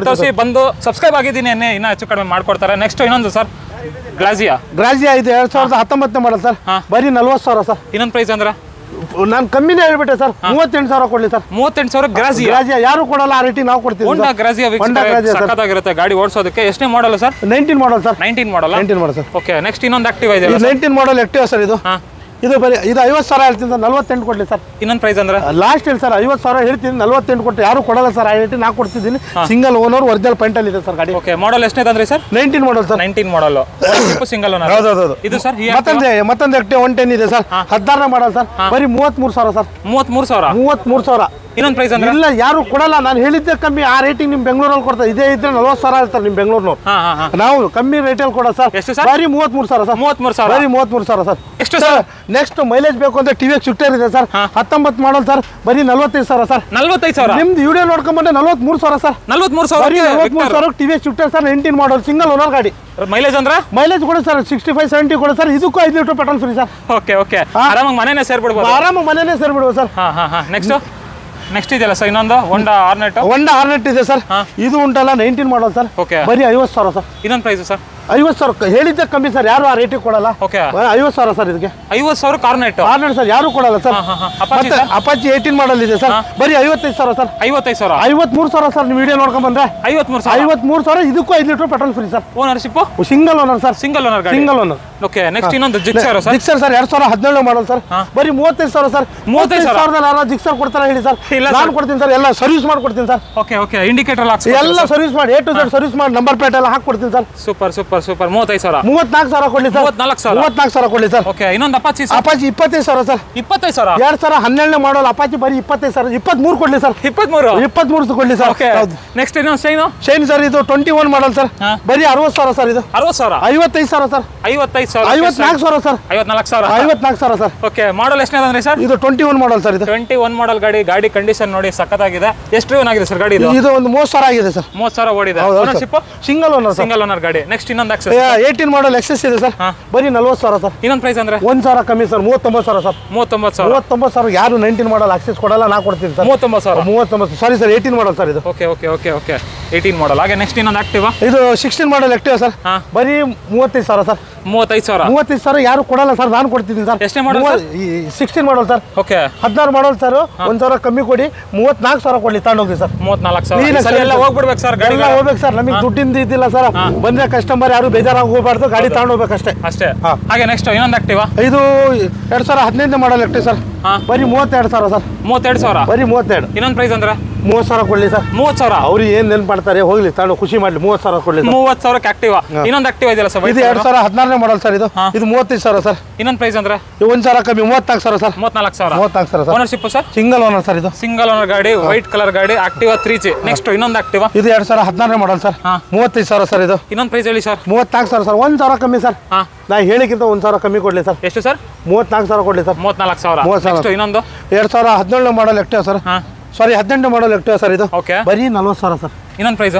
ಬಂದು ಸಬ್ಸ್ಕ್ರೈಬ್ ಆಗಿದ್ದೀನಿ, ಇನ್ನೂ ಹೆಚ್ಚು ಕಡಿಮೆ ಮಾಡ್ಕೊಡ್ತಾರೆ. ನೆಕ್ಸ್ಟ್ ಇನ್ನೊಂದು ಸರ್ ಗ್ರಾಜಿಯಾ ಇದು 2019 ಮಾಡಲ್ ಸರ್. ಬರೀ 40,000 ಸರ್. ಇನ್ನೊಂದು ಪ್ರೈಸ್ ಅಂದ್ರೆ ನಾನು ಕಮ್ಮಿನೇ ಹೇಳ್ಬಿಟ್ಟೆ ಸರ್. 38,000 ಕೊಡ್ಲಿ ಸರ್. 38,000 ಗ್ರಾಜಿಯಾ ಯಾರು ಕೊಡಲ್ಲ, ಆ ರೇಟಿಗೆ ನಾವು ಕೊಡ್ತೀವಿ. ಹೋಂಡಾ ಗ್ರಾಜಿಯಾ ಸಖತ್ತಾಗಿರುತ್ತೆ ಗಾಡಿ ಓಡಿಸೋದಕ್ಕೆ. ಎಷ್ಟನೇ model sir? 19 model sir. 19 model sir. Okay. Next ಇನ್ನೊಂದು ಆಕ್ಟಿವ್ ಇದೆ. 19 ಮಾಡಲ್ ಆಕ್ಟಿವ್ ಸರ್. ಇದು ಬರೀ 50,000 ಹೇಳ್ತೀನಿ ಸರ್. 48 ಕೊಡ್ಲಿ ಸರ್. ಇನ್ನೊಂದು ಪ್ರೈಸ್ ಅಂದ್ರೆ ಲಾಸ್ಟ್ ಹೇಳಿ ಸರ್. 50,000 ಹೇಳ್ತೀನಿ, 48 ಕೊಟ್ಟು ಯಾರು ಕೊಡಲ್ಲ ಸರ್. ಆ ರೇಟಿಗೆ ನಾವು ಕೊಡ್ತಿದ್ದೀನಿ. ಸಿಂಗಲ್ ಓನರ್ ಒರಿಜಿನಲ್ ಪೈಂಟ್ ಅಲ್ಲಿ ಇದೆ ಸರ್ ಗಾಡಿ. ಓಕೆ. ಮಾಡಲ್ ಎಷ್ಟನೇ ಅಂದ್ರೆ sir? 19 model sir. 19 model single owner. ಹೌದು. ಇದು ಸರ್ ಮತ್ತೊಂದು ಆಕ್ಟಿವ್ 110 ಇದೆ ಸರ್. 16 model sir. ಬರೀ 33,000 ಸರ್. 33,000 ಇನ್ನೊಂದು ಪ್ರೈಸ್ ಅಂದ್ರೆ ಇಲ್ಲ, ಯಾರು ಕೊಡಲ್ಲ. ನಾನು ಹೇಳಿದ್ದೆ ಕಮ್ಮಿ. ಆ ರೇಟಿಗೆ ನಿಮ್ ಬೆಂಗಳೂರಲ್ಲಿ ಕೊಡ್ತಾರೆ. ಇದೇ ಇದ್ರೆ 40,000 ಹೇಳ್ತಾರೆ ನಿಮ್ ಬೆಂಗಳೂರಿನವ್ರು. ನಾವು ಕಮ್ಮಿ ರೇಟಲ್ಲಿ ಕೊಡೋ ಸರ್. ಎಷ್ಟು ಸರ್? ಬರೀ 33,000 ಸರ್. 33,000 ಬರೀ 33,000 ಸರ್. ಎಷ್ಟು ಸರ್? ನೆಕ್ಸ್ಟ್ ಮೈಲೇಜ್ ಬೇಕು ಅಂದ್ರೆ ಟಿವಿಎಕ್ಸ್ ಶುಕ್ಟರ್ ಇದೆ ಸರ್. 19 model sir. ಬರೀ 45,000 ಸರ್. 45,000 ನಿಮ್ದು ವಿಡಿಯೋ ನೋಡ್ಕೊಂಡ್ಬಂದ್ರೆ 43,000 sir. 43,000 TVS scooter sir. 19 model single owner ಗಾಡಿ. ಮೈಲೇಜ್ ಅಂದ್ರೆ ಮೈಲೇಜ್ ಕೊಡಿ ಸರ್. 65-70 ಕೊಡಿ ಸರ್. ಇದಕ್ಕೂ 5 litre petrol free sir. Okay. ಆರಾಮಾಗಿ ಮನೆನೇ ಸೇರ್ಬಿಡ್ಬೋದು. ಸರ್. ನೆಕ್ಸ್ಟ್ ಇದೆಯಲ್ಲ ಸರ್ ಇನ್ನೊಂದು ಹೋಂಡಾ ಆರ್ನೆಟ್ ಇದೆ ಸರ್. ಇದು ಉಂಟಲ್ಲ 19 ಮಾಡಲ್ ಸರ್. ಬರೀ 50,000 ಸರ್. ಇನ್ನೊಂದು ಪ್ರೈಸ್ ಸರ್? 50,000 ಹೇಳಿದ್ದೆ ಕಮ್ಮಿ ಸರ್. ಯಾರು ಆ ರೇಟಿಗೆ ಕೊಡಲ್ಲ. 50,000 ಸರ್. ಇದಕ್ಕೆ 50,000 ಕಾರ್ನೆಟ್ ಸರ್. ಯಾರು ಕೊಡಲ್ಲ ಸರ್. ಅಪಾಚಿ 18 ಮಾಡಲ್ ಇದೆ ಸರ್. ಬರೀ 55,000 ಸರ್. 53,000 ಸರ್. ನೀವು ವಿಡಿಯೋ ನೋಡ್ಕೊಂಡ್ ಬಂದ್ರೆ 53,000. ಇದಕ್ಕೂ 5 litre petrol free sir. Ownership single owner sir. Single owner. Okay. Next ಇನ್ನೊಂದು ಜಿಕ್ಸರ್ ಸರ್. 2017 model sir. ಬರೀ 35,000 ಸರ್. 35,000 ಜಿಕ್ಸರ್ ಕೊಡ್ತಾರೆ ಹೇಳಿ ಸರ್. ನಾನು ಕೊಡ್ತೀನಿ ಸರ್. ಎಲ್ಲ ಸರ್ವಿಸ್ ಮಾಡ್ಕೊಡ್ತೀನಿ ಸರ್. ಓಕೆ. ಇಂಡಿಕೇಟರ್ ಎಲ್ಲ ಸರ್ವಿಸ್ ಮಾಡಿ, A to Z ಸರ್ವಿಸ್ ಮಾಡಿ, ನಂಬರ್ ಪ್ಲೇಟ್ ಎಲ್ಲ ಹಾಕೊಡ್ತೀನಿ ಸರ್. ಸೂಪರ್ 35,000. 34,000 ಕೊಡ್ಲಿ ಸರ್. 34,000 ಕೊಡ್ಲಿ ಸರ್. ಓಕೆ. ಇನ್ನೊಂದು ಅಪಾಚಿ 25,000 ಸರ್. 25,000. 2017 ಮಾಡಲ್ ಅಪಾಚಿ ಬರೀ 25,000. 23 ಕೊಡ್ಲಿ ಸರ್. 23 ಕೊಡ್ಲಿ ಸರ್. ನೆಕ್ಸ್ಟ್ ಇನ್ನೊಂದು ಶೈನ್ ಸರ್. ಇದು 21 ಮಾಡಲ್ ಸರ್. ಬರೀ 60,000 ಸರ್. ಇದು 55,000 ಸರ್. 54,000 ಸರ್. 54,000 ಸರ್. ಓಕೆ. ಮಾಡಲ್ ಎಷ್ಟನೇ ಅಂದ್ರೆ ಸರ್? ಇದು 21 ಮಾಡಲ್ ಸರ್. ಇದು 21 ಮಾಡಲ್ ಗಾಡಿ ಕಂಡೀಷನ್ ನೋಡಿ ಸಖತ್ತಾಗಿದೆ. ಎಷ್ಟು ಡ್ರೈವನ್ ಆಗಿದೆ ಸರ್ ಗಾಡಿ? ಇದು ಒಂದು 30,000 ಆಗಿದೆ ಸರ್. 30,000 ಓಡಿದೆ. ಓನರ್ಶಿಪ್ ಸಿಂಗಲ್ ಓನರ್ ಗಾಡಿ. ನೆಕ್ಸ್ಟ್ ಇನ್ನೊಂದು ಆಕ್ಸೆಸ್ 18 ಮಾಡಲ್ ಎಕ್ಸೆಸ್ ಇದೆ ಸರ್. ಬರೀ 40,000 ಸರ್. ಇನ್ನೊಂದು ಪ್ರೈಸ್ ಅಂದ್ರೆ 1,000 ಕಮ್ಮಿ ಸರ್. 39,000 ಸರ್. 39,000. ಯಾರು 19 ಮಾಡಲ್ ಆಕ್ಸೆಸ್ ಕೊಡಲ್ಲ, ನಾ ಕೊಡ್ತೀನಿ ಸರ್. 39,000. Sorry sir. 18 ಮಾಡಲ್ ಸರ್. ಇದು ಓಕೆ. 18 ಮಾಡಲ್. ಹಾಗೆ ನೆಕ್ಸ್ಟ್ ಇನ್ನೊಂದು ಆಕ್ಟಿವಾ. ಇದು 16 ಮಾಡಲ್ ಆಕ್ಟಿವಾ ಸರ್. ಬರೀ 35,000 ಸರ್. 35,000 ಯಾರು ಕೊಡಲ್ಲ ಸರ್. ನಾನು ಕೊಡ್ತಿದ್ದೀನಿ ಸರ್. ಎಷ್ಟೇ ಮಾಡಲ್? 16 model sir. Okay. 16 model sir. 1,000 ಕಮ್ಮಿ ಕೊಡಿ. 34,000 ಕೊಡ್ಲಿ, ತಗೊಂಡೋಗಿ ಸರ್. 34,000 ಎಲ್ಲ ಹೋಗ್ಬಿಡ್ಬೇಕು ಸರ್. ಗಾಡಿ ಹೋಗ್ಬೇಕು ಸರ್. ನಮಗೆ ದುಡ್ಡಿಂದ ಇದ್ದಿಲ್ಲ ಸರ್. ಬಂದ್ರೆ ಕಸ್ಟಮರ್ ಕಸ್ಟಮರ್ ಯಾರು ಬೇಜಾರಾಗಿ ಹೋಗಬಾರ್ದು, ಗಾಡಿ ತಗೊಂಡು ಹೋಗ್ಬೇಕಷ್ಟೇ ಅಷ್ಟೇ. ಹಾಗೆ ನೆಕ್ಸ್ಟ್ ಇನ್ನೊಂದು ಆಕ್ಟಿವಾ, ಇದು 2015 ಮಾಡಲ್ ಆಕ್ಟಿವ್ ಸರ್, ಬರೀ 32,000 ಸರ್. 32,000 ಬರೀ 32. ಇನ್ನೊಂದು ಪ್ರೈಸ್ ಅಂದ್ರೆ 30,000 ಕೊಡ್ಲಿ ಸರ್. 30,000 ಅವ್ರು ಏನ್ ನೆನ್ಪು ಮಾಡ್ತಾರೆ, ಹೋಗ್ಲಿ ತಗೊಂಡು ಖುಷಿ ಮಾಡ್ಲಿ. 30,000 ಕೊಡ್ಲಿ. 30,000ಕ್ಕೆ ಆಕ್ಟಿವಾ. ಇನ್ನೊಂದು ಆಕ್ಟಿವಾ ಇದೆಯಲ್ಲ ಸರ್, ಇದು 2016 ಮಾಡಲ್ ಸರ್. ಇದು 35,000 ಸರ್. ಇನ್ನೊಂದು ಪ್ರೈಸ್ ಅಂದ್ರೆ 1,000 ಕಮ್ಮಿ 34,000 sir. 34,000 sir. Ownership sir single owner sir. ಇದು ಸಿಂಗಲ್ ಓನರ್ ಗಾಡಿ, ವೈಟ್ ಕಲರ್ ಗಾಡಿ, ಆಕ್ಟಿವಾ 3G. ನೆಕ್ಸ್ಟ್ ಇನ್ನೊಂದು ಆಕ್ಟಿವಾ, ಇದು 2016 ಮಾಡಲ್ ಸರ್. 35,000 ಸರ್. ಇದು ಇನ್ನೊಂದು ಪ್ರೈಸ್ ಹೇಳಿ ಸರ್. 34,000 ಸರ್. 1,000 ಕಮ್ಮಿ ಸರ್. ನಾ ಹೇಳಿಕ್ಕಿಂತ 1,000 ಕಮ್ಮಿ ಕೊಡ್ಲಿ ಸರ್. ಎಷ್ಟು ಸರ್? 34,000 ಕೊಡ್ಲಿ ಸರ್. 34,000. ನೆಕ್ಸ್ಟ್ ಇನ್ನೊಂದು 2017 ಮಾಡಲ್ ಆಕ್ಟಿವಾ ಸರ್. ಸಾರಿ 18 ಮಾಡಲ್ ಆಕ್ಟಿವಾ ಸರ್. ಇದು ಬರೀ 40,000 ಸರ್. ಇನ್ನೊಂದು ಪ್ರೈಸ್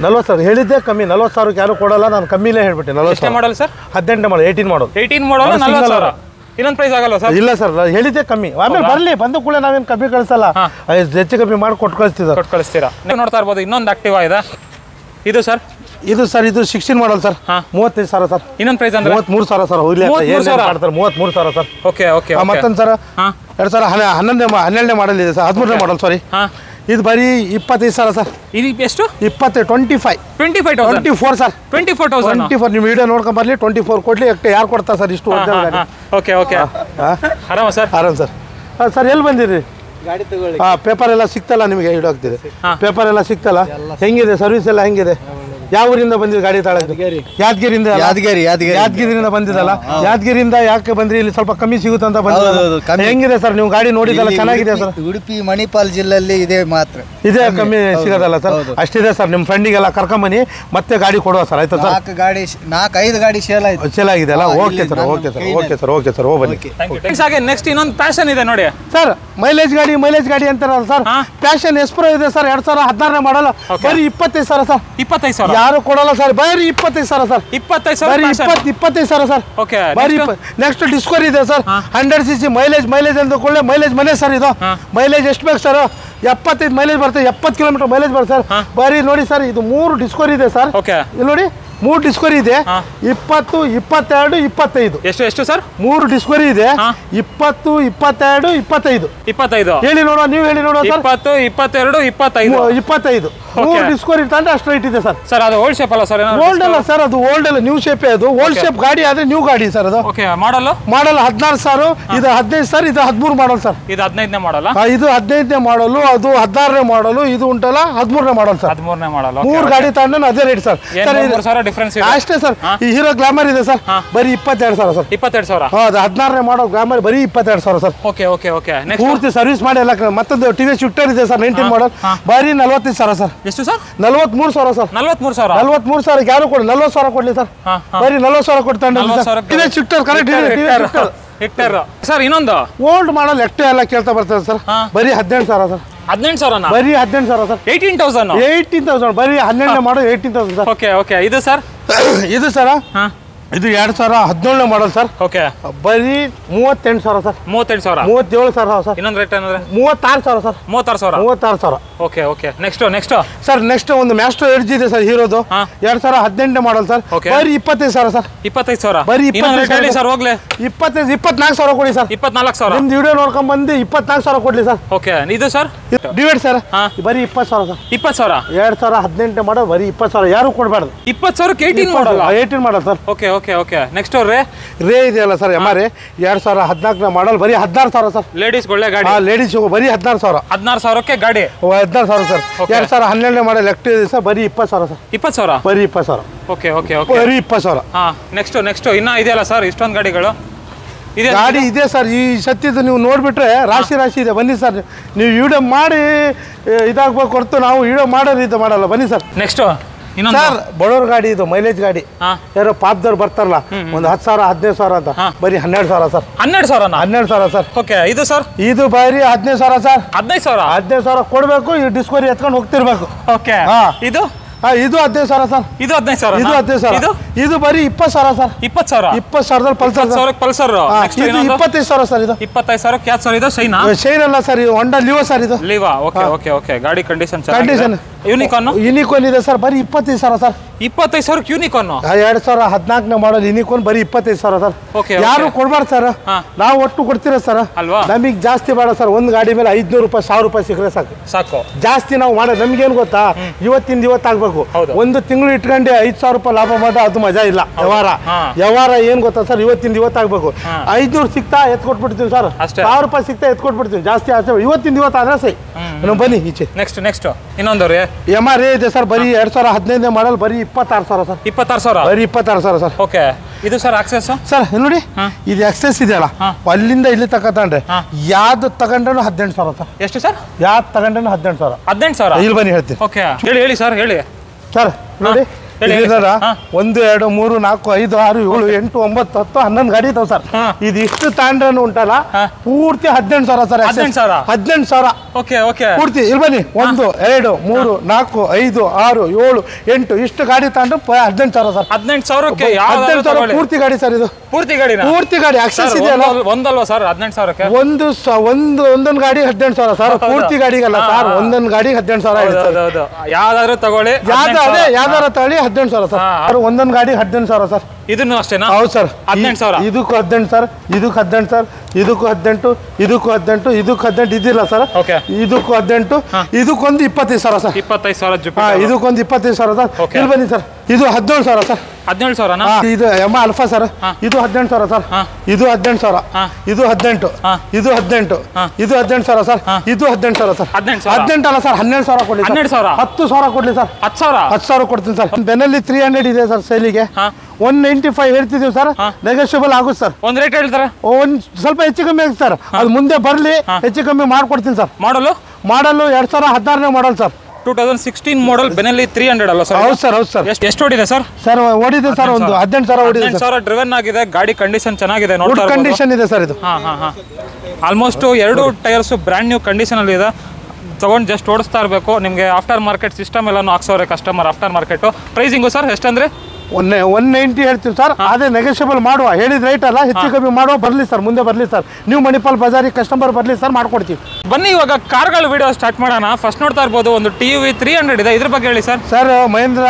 40,000 ಹೇಳಿದ್ದೆ ಕಮ್ಮಿ. 40,000 ಯಾರು ಕೊಡಲ್ಲ, ನಾನು ಕಮ್ಮಿಲೇ ಹೇಳ್ಬಿಟ್ಟೆ. 40,000 ಮಾಡಲ್ ಸರ್. 18 ಮಾಡಲ್ 18 ಮಾಡಲ್ 40,000. ಇನ್ನೊಂದು ಪ್ರೈಸ್ ಆಗಲ್ಲ ಸರ್? ಇಲ್ಲ ಸರ್, ಹೇಳಿದ್ದೆ ಕಮ್ಮಿ. ಆಮೇಲೆ ಬರಲಿ, ಬಂದು ಕೂಡ ನಾವೇನು ಕಮ್ಮಿ ಕಳಿಸಲ್ಲ, ಹೆಚ್ಚು ಕಮ್ಮಿ ಮಾಡಿ ಕೊಟ್ಟು ಕಳಿಸ್ತೀರಾ. ನೀವು ನೋಡ್ತಾ ಇರ್ಬೋದು ಇನ್ನೊಂದು ಆಕ್ಟಿವಾ ಇದೆ. ಇದು ಸರ್, ಇದು 16 ಮಾಡಲ್ ಸರ್. 35,000 ಸರ್. ಇನ್ನೊಂದು ಪ್ರೈಸ್ ಅಂದ್ರೆ 33,000 ಸರ್. ಹೋಗ್ಲಿ 33,000 ಸರ್. Okay okay. ಮತ್ತೊಂದು ಸರ್ 2012 ಮಾಡಲ್ ಇದೆ ಸರ್. 13 ಮಾಡಲ್ ಸಾರಿ. ಇದು ಬರೀ 25,000 ಸರ್. ಇದು ಎಷ್ಟು? 24 ಸರ್. 24 ನೀವು ವಿಡಿಯೋ ನೋಡ್ಕೊಂಡ್ ಬರ್ಲಿ. 24 ಕೊಡ್ಲಿ. ಯಾರು ಕೊಡ್ತಾರೆ ಸರ್ ಇಷ್ಟು? Okay okay. ಆರಾಮ ಸರ್? ಆರಾಮ್ ಸರ್. ಸರ್ ಎಲ್ಲಿ ಬಂದಿರಿ? ಗಾಡಿ ತಗೊಳ್ಳಿ. ಪೇಪರ್ ಎಲ್ಲ ಸಿಕ್ತಲ್ಲ ನಿಮಗೆ? ಹಿಡಿದು ಹೋಗ್ತಿದೆ. ಪೇಪರ್ ಎಲ್ಲ ಸಿಕ್ತಲ್ಲ? ಹೆಂಗಿದೆ ಸರ್ವಿಸ್ ಎಲ್ಲ? ಹೆಂಗಿದೆ? ಯಾವ ಊರಿಂದ ಬಂದಿರಿ ಗಾಡಿ ತಗೊಳ್ಳೋದು? ಯಾದಗಿರಿಯಿಂದ. ಯಾದಗಿರಿಯಿಂದ ಬಂದಿದ್ದಲ್ಲ? ಯಾದಗಿರಿಯಿಂದ ಯಾಕೆ ಬಂದ್ರಿ? ಇಲ್ಲಿ ಸ್ವಲ್ಪ ಕಮ್ಮಿ ಸಿಗುತ್ತೆ ಅಂತ ಬಂದ. ಹೆಂಗಿದೆ ಸರ್ ನೀವು ಗಾಡಿ ನೋಡಿದಲ್ಲ? ಚೆನ್ನಾಗಿದೆ ಸರ್. ಉಡುಪಿ ಮಣಿಪಾಲ್ ಜಿಲ್ಲೆಯಲ್ಲಿ ಇದೆ ಮಾತ್ರ. ಇದೇ ಕಮ್ಮಿ ಸಿಗೋದಲ್ಲ ಸರ್? ಅಷ್ಟಿದೆ ಸರ್. ನಿಮ್ಮ ಫ್ರೆಂಡಿಗೆಲ್ಲ ಕರ್ಕೊಂಬನ್ನಿ, ಮತ್ತೆ ಗಾಡಿ ಕೊಡುವ ಸರ್. ಆಯ್ತಾ ಸರ್? 4-5 ಗಾಡಿ ಸೇಲ್ ಆಯ್ತು. ಸೇಲ್ ಆಗಿದೆ ಅಲ್ಲ? Okay sir. Okay sir. ಹೋಗ್ಬನ್ನಿ. ಹಾಗೆ ನೆಕ್ಸ್ಟ್ ಇನ್ನೊಂದು ಪ್ಯಾಷನ್ ಇದೆ ನೋಡಿ ಸರ್. ಮೈಲೇಜ್ ಗಾಡಿ ಅಂತಾರಲ್ಲ ಸರ್. ಪ್ಯಾಷನ್ ಎಸ್ಪ್ರೋ ಇದೆ ಸರ್. 2016 ಮಾಡಲ್ಲ. ಬರೀ 25,000 ಸರ್. 25,000 ಯಾರು ಕೊಡಲ್ಲ ಸರ್. ಬರೀ 25,000 ಸರ್. 25,000 ಸರ್. ಓಕೆ. ಬರೀ ನೆಕ್ಸ್ಟ್ ಡಿಸ್ಕವರಿ ಇದೆ ಸರ್. 100cc ಮೈಲೇಜ್ ಅಂದ್ಕೊಳ್ಳೆ. ಮೈಲೇಜ್ ಮನೆ ಸರ್. ಇದು ಮೈಲೇಜ್ ಎಷ್ಟು ಬೇಕು ಸರ್? 75 ಮೈಲೇಜ್ ಬರ್ತದೆ. 70 ಕಿಲೋಮೀಟರ್ ಮೈಲೇಜ್ ಬರುತ್ತೆ ಸರ್. ಬರೀ ನೋಡಿ ಸರ್, ಇದು 3 ಡಿಸ್ಕವರಿ ಇದೆ ಸರ್. ಇಲ್ಲಿ ನೋಡಿ 3 ಡಿಸ್ಕವರಿ ಇದೆ. 20, 22, 25. ಎಷ್ಟು ಸರ್? 3 ಡಿಸ್ಕವರಿ ಇದೆ. 20, 22, 25. ಹೇಳಿ ನೋಡುವ, ನೀವು ಹೇಳಿ ನೋಡುವ ಸರ್. 20, 22, 25. 3 ಡಿಸ್ಕವರಿ ತಂದ್ರೆ ಅಷ್ಟು ರೈಟ್ ಇದೆ ಸರ್. ಸರ್ ಅದು ಓಲ್ಡ್ ಶೇಪ್ ಅಲ್ಲ ಸರ್? ಓಲ್ಡ್ ಅಲ್ಲ ಸರ್, ಅದು ಓಲ್ಡ್ ಅಲ್ಲ, ನ್ಯೂ ಶೇಪ್. ಅದು ಓಲ್ಡ್ ಶೇಪ್ ಗಾಡಿ ಆದ್ರೆ ನ್ಯೂ ಗಾಡಿ ಸರ್. ಅದು ಮಾಡಲ್ 16 ಸರ್. ಇದು 15 ಸರ್. ಇದು 13 ಮಾಡಲ್ ಸರ್. ಇದು 15ನೇ ಮಾಡಲ್. ಇದು 15ನೇ ಮಾಡಲು. ಅದು 16ನೇ ಮಾಡಲು. ಇದು ಉಂಟಲ್ಲ 13ನೇ ಮಾಡಲ್ ಸರ್. 13ನೇ ಮಾಡಲ್. 3 ಗಾಡಿ ತಗೊಂಡು ಅದೇ ರೇಟ್ ಸರ್. ಡಿಫರೆನ್ಸ್ ಅಷ್ಟೇ ಸರ್. ಈ ಹೀರೋ ಗ್ಲಾಮರ್ ಇದೆ ಸರ್. ಬರೀ 22,000 ಸರ್. 22,000. ಹೌದು, 16ನೇ ಮಾಡೋ ಗ್ಲಾಮರ್ ಬರೀ 22,000 ಸರ್. ಓಕೆ. ಪೂರ್ತಿ ಸರ್ವಿಸ್ ಮಾಡಿ ಎಲ್ಲ. ಮತ್ತೊಂದು ಟಿವಿಎಸ್ ವಿಕ್ಟರ್ ಇದೆ ಸರ್. 19 ಮಾಡಲ್. ಬರೀ 45,000 ಸರ್. ಎಷ್ಟು ಸರ್? 43,000 ಸರ್. 43,000 ಯಾರು ಕೊಡಿ? 40,000 ಕೊಡ್ಲಿ ಸರ್. ಬರೀ 40,000 ಕೊಡ್ತಾನೆ. TVS Victor correct. ಸರ್ ಇನ್ನೊಂದು ಓಲ್ಡ್ ಮಾಡಲ್ ಎಷ್ಟೇ ಎಲ್ಲ ಕೇಳ್ತಾ ಬರ್ತದೆ ಸರ್. ಬರೀ 18,000 ಸರ್. 18,000? ಬರೀ 18,000 ಸರ್. 18,000. ಬರೀ 12ನೇ ಮಾಡಲ್ 18,000 ಸರ್. ಓಕೆ. ಇದು ಸರ್? ಇದು ಸರ್, ಇದು 2017 ಮಾಡಲ್ ಸರ್. ಓಕೆ. ಬರೀ 38,000 ಸರ್. 37,000. 37,000 ಸರ್. ಇನ್ನೊಂದು ರೇಟ್ ಏನಂದ್ರೆ 36,000 sir. 36,000. Okay. Next sir. Next ಒಂದು ಮ್ಯಾಸ್ಟ್ರೋ ಎಡ್ಜ್ ಇದೆ ಸರ್. ಹೀರೋದು 2018 model sir. ಬರೀ 25,000 ಸರ್. 25,000. ಬರೀ 25,000 ಸರ್. ಹೋಗ್ಲಿ 24,000 ಕೊಡಿ ಸರ್. 24,000. ನಿಮ್ದು ವಿಡಿಯೋ ನೋಡ್ಕೊಂಡ್ ಬಂದು 24,000 ಕೊಡ್ಲಿ ಸರ್. ಓಕೆ. ಇದು ಸರ್ ಡಿವೈಡ್ ಸರ್. ಬರೀ 20,000 ಸರ್. 20,000. 2018 ಮಾಡಲ್. ಬರೀ 20,000 ಯಾರು ಕೊಡಬಾರ್ದು. 20,000ಕ್ಕೆ 18 ಮಾಡಲ್ ಸರ್. ಓಕೆ. ನೆಕ್ಸ್ಟ್ ರೇ ಇದೆಯಲ್ಲ ಸರ್. MR 2014 ಮಾಡಲ್. ಬರೀ 16,000 ಸರ್. ಲೇಡೀಸ್ ಒಳ್ಳೆ ಗಾಡಿ. ಲೇಡೀಸ್ ಬರೀ 16,000. 16,000ಕ್ಕೆ ಗಾಡಿ. 16,000 ಸರ್. 2012 ಮಾಡಲ್ ಆಕ್ಟಿವ್ ಇದೆ ಸರ್. ಬರೀ 20,000 ಸರ್. 20,000. ಬರೀ 20,000. ಓಕೆ. ಬರೀ 20,000. ನೆಕ್ಸ್ಟ್ ಇನ್ನ ಇದೆಯಲ್ಲ ಸರ್ ಇಷ್ಟೊಂದು ಗಾಡಿಗಳು ಗಾಡಿ ಇದೆ ಸರ್. ಈ ಸತ್ಯದ ನೀವು ನೋಡ್ಬಿಟ್ರೆ ರಾಶಿ ಇದೆ. ಬನ್ನಿ ಸರ್, ನೀವು ವಿಡಿಯೋ ಮಾಡಿ ಇದಾಗಬೇಕು ಹೊರತು ನಾವು ವಿಡಿಯೋ ಮಾಡೋದು ಮಾಡಲ್ಲ. ಬನ್ನಿ ಸರ್. ನೆಕ್ಸ್ಟ್ ಸರ್ ಬಡವ್ರ ಗಾಡಿ. ಇದು ಮೈಲೇಜ್ ಗಾಡಿ. ಯಾರೋ ಪಾಪದವ್ರು ಬರ್ತಾರಲ್ಲ, ಒಂದು 10,000 15,000 ಅಂತ. ಬರೀ 12,000 ಸರ್. 12,000 ಸರ್. ಓಕೆ. ಇದು ಸರ್? ಇದು ಬರೀ 15,000 ಸರ್. 15,000 ಕೊಡ್ಬೇಕು. ಈ ಡಿಸ್ಕವರಿ ಎತ್ಕೊಂಡು ಹೋಗ್ತಿರ್ಬೇಕು. ಓಕೆ. ಇದು 15,000 ಸರ್. ಇದು 15,000. ಇದು ಬರೀ 20,000 ಸರ್. 20,000 ಪಲ್ಸರ್. ಇದು 25,000 ಸರ್. ಇದು 25,000 ಕ್ಯಾಚ್ ಸರ್. ಇದು ಶೈನ್ ಅಲ್ಲ ಸರ್. ಇದು ಹೊಂಡಾ ಲಿವೋ ಸರ್. ಇದು ಲಿವಾ. ಓಕೆ. ಗಾಡಿ ಕಂಡೀಷನ್. ಯೂನಿಕಾರ್ನ್ ಇದೆ ಸರ್, ಬರೀ 25,000 ಸರ್. 25,000 ಯೂನಿಕಾರ್ನ್. 2014 ಮಾಡಲ್ ಯೂನಿಕಾರ್ನ್ ಬರೀ 25,000 ಸರ್. ಯಾರು ಕೊಡ್ಬಾರ್ದು ಸರ್, ನಾವು ಒಟ್ಟು ಕೊಡ್ತೀರ ಸರ್. ನಮಗೆ ಜಾಸ್ತಿ ಬೇಡ ಸರ್, ಒಂದು ಗಾಡಿ ಮೇಲೆ 500 ರೂಪಾಯಿ 1000 ರೂಪಾಯಿ ಸಿಕ್ಕರೆ ಸಾಕು. ಜಾಸ್ತಿ ನಾವು ಮಾಡೋದು ನಮ್ಗೆ ಏನ್ ಗೊತ್ತಾ, ಇವತ್ತಿಂದ ಇವತ್ತಾಗಬೇಕು. ಒಂದು ತಿಂಗಳು ಇಟ್ಕೊಂಡೆ 5,000 ರೂಪಾಯಿ ಲಾಭ ಮಾಡ ಅದು ಮಜಾ ಇಲ್ಲ. ವ್ಯವಹಾರ ಏನ್ ಗೊತ್ತಾ ಸರ್, ಇವತ್ತಿಂದ ಇವತ್ತಾಗಬೇಕು. 500 ಸಿಕ್ತಾ ಎತ್ಕೊಟ್ಬಿಡ್ತೀವಿ ಸರ್, 1000 ರೂಪಾಯಿ ಸಿಕ್ತಾ ಎತ್ಕೊಟ್ಬಿಡ್ತೀವಿ. ಜಾಸ್ತಿ ಆಸೆ ಇವತ್ತಿಂದ ಇವತ್ತಾದ್ರೆ ಸೈ. ಬನ್ನಿ ಈಚೆ. ನೆಕ್ಸ್ಟ್ ಇನ್ನೊಂದು MR ಇದೆ ಸರ್, ಬರೀ 2015 ಮಾಡಲ್ ಬರೀ 26,000 ಸರ್. 26,000 ಬರೀ 26,000 ಸರ್. ಓಕೆ, ಇದು ಸರ್ ಆಕ್ಸೆಸ್ ಸರ್ ನೋಡಿ, ಇದು ಎಕ್ಸೆಸ್ ಇದೆಯಲ್ಲ, ಅಲ್ಲಿಂದ ಇಲ್ಲಿ ತಗೊಂಡ್ರೆ ಯಾವ್ದು ತಗೊಂಡ್ರು 18,000 ಸರ್. ಎಷ್ಟು ಸರ್? ಯಾವ್ದು ತಗೊಂಡ್ರು 18,000. 18,000 ಇಲ್ಲಿ ಬನ್ನಿ ಹೇಳ್ತೀನಿ. ಓಕೆ, ಹೇಳಿ ಸರ್, ಹೇಳಿ ಸರ್. ನೋಡಿ 1 2 3 4 5 6 7 8 9 10 11 ಗಾಡಿ ಇದಾವೆ ಸರ್. ಇದಿಷ್ಟು ತಾಂಡ್ರನು ಉಂಟಲ್ಲ ಪೂರ್ತಿ 18,000 ಸರ್. 18,000 ಪೂರ್ತಿ. ಇಲ್ಲಿ ಬನ್ನಿ, 1 2 3 4 5 6 7 8 ಇಷ್ಟು ಗಾಡಿ ತಾಂಡ್ರೆ 18,000 ಸರ್. 18,000 ಪೂರ್ತಿ ಗಾಡಿ ಸರ್. ಇದು ಪೂರ್ತಿ ಗಾಡಿ ಆಕ್ಸೆಸ್ ಇದೆಯಲ್ಲ, ಒಂದಲ್ವಾ ಸರ್ 18,000ಕ್ಕೆ? ಒಂದೊಂದು ಗಾಡಿ 18,000 ಸರ್. ಪೂರ್ತಿ ಗಾಡಿಗಲ್ಲ ಸರ್, ಒಂದೊಂದು ಗಾಡಿ 18,000. ಯಾವ್ದಾದ್ರು ತಗೊಳ್ಳಿ, ಯಾವ್ದಾರ ತಗೊಳ್ಳಿ 18,000 ಸರ್. ಒಂದೊಂದು ಗಾಡಿ 18,000 ಸರ್. ಇದನ್ನು ಅಷ್ಟೇನಾ? ಹೌದು ಸರ್. 18,000. ಇದಕ್ಕೂ 18 ಸರ್, ಇದಕ್ಕೂ 18 ಸರ್, ಇದಕ್ಕೂ 18, ಇದಕ್ಕೂ 18, ಇದಕ್ಕೂ 18 ಇದಿಲ್ಲ ಸರ್. ಇದಕ್ಕೂ 18, ಇದಕ್ಕೊಂದು 25,000 ಸರ್. 25,000. ಇದಕ್ಕೊಂದು 25,000 ಸರ್. ಇಲ್ಲಿ ಬನ್ನಿ ಸರ್, ಇದು 17,000 ಸರ್. 17,000. ಇದು ಎಮ್ಮ ಅಲ್ಫಾ ಸರ್, ಇದು 18,000 ಸರ್. ಇದು 18,000, ಇದು 18, ಇದು 18, ಇದು 18,000 ಸರ್. ಇದು 18,000 ಸರ್. 18 ಅಲ್ಲ ಸರ್, 12,000 ಕೊಡ್ಲಿ. 10,000 ಕೊಡ್ಲಿ ಸರ್. 10,000 ಕೊಡ್ತೀನಿ ಸರ್. ಬೆನ್ನಲ್ಲಿ 300 ಇದೆ ಸರ್ ಸೇಲಿಗೆ. 195 ಹೇಳ್ತಿದೀವಿ ಸರ್, ನೆಗೋಷಿಯಬಲ್ ಆಗುತ್ತೆ ಸರ್. ಒಂದ್ ರೇಟ್ ಹೇಳ್ತಾರೆ, ಒಂದ್ ಸ್ವಲ್ಪ ಹೆಚ್ಚು ಕಮ್ಮಿ ಆಗುತ್ತೆ ಸರ್. ಅದು ಮುಂದೆ ಬರ್ಲಿ, ಹೆಚ್ಚು ಕಮ್ಮಿ ಮಾಡ್ಕೊಡ್ತೀನಿ ಸರ್. ಮಾಡಲು 2016 ಮಾಡಲ್ ಸರ್. 2016 ಮಾಡಲ್ ಬೆನೆಲ್ಲಿ 300 ಅಲ್ಲ ಸರ್? ಹೌದು ಸರ್, ಹೌದು ಸರ್. ಎಷ್ಟು ಓಡಿದೆ ಸರ್? ಸರ್ ಓಡಿದೆ ಸರ್, ಒಂದು 18,000 ಓಡಿದೆ. 18,000 ಡ್ರಿವನ್ ಆಗಿದೆ. ಗಾಡಿ ಕಂಡೀಷನ್ ಚೆನ್ನಾಗಿದೆ, ಗುಡ್ ಕಂಡೀಷನ್ ಇದೆ ಸರ್. ಇದು almost 2 tyres brand new condition ಅಲ್ಲಿ ಇದೆ. ತಗೊಂಡು ಜಸ್ಟ್ ಓಡಿಸ್ತಾ ಇರಬೇಕು. ನಿಮಗೆ ಆಫ್ಟರ್ ಮಾರ್ಕೆಟ್ ಸಿಸ್ಟಮ್ ಎಲ್ಲಾನು ಹಾಕ್ಸೋರೆ customer. After market pricing sir ಎಷ್ಟಂದ್ರೆ 190 ಹೇಳ್ತೀವಿ ಸರ್. ಅದೇ ನೆಗೋಷಿಯಬಲ್ ಮಾಡುವ, ಹೇಳಿದ ರೈಟ್ ಅಲ್ಲ, ಹೆಚ್ಚು ಕಮ್ಮಿ ಮಾಡುವ. ಬರಲಿ ಸರ್, ಮುಂದೆ ಬರಲಿ ಸರ್. ನ್ಯೂ ಮಣಿಪಾಲ್ ಬಜಾರಿಗೆ ಕಸ್ಟಮರ್ ಬರಲಿ ಸರ್, ಮಾಡ್ಕೊಡ್ತೀವಿ. ಬನ್ನಿ ಇವಾಗ ಕಾರ್ಗಳ ವಿಡಿಯೋ ಸ್ಟಾರ್ಟ್ ಮಾಡೋಣ. ಫಸ್ಟ್ ನೋಡ್ತಾ ಇರ್ಬೋದು, ಒಂದು TUV 300 ಇದೆ. ಇದ್ರ ಬಗ್ಗೆ ಹೇಳಿ ಸರ್. ಸರ್ ಮಹೇಂದ್ರ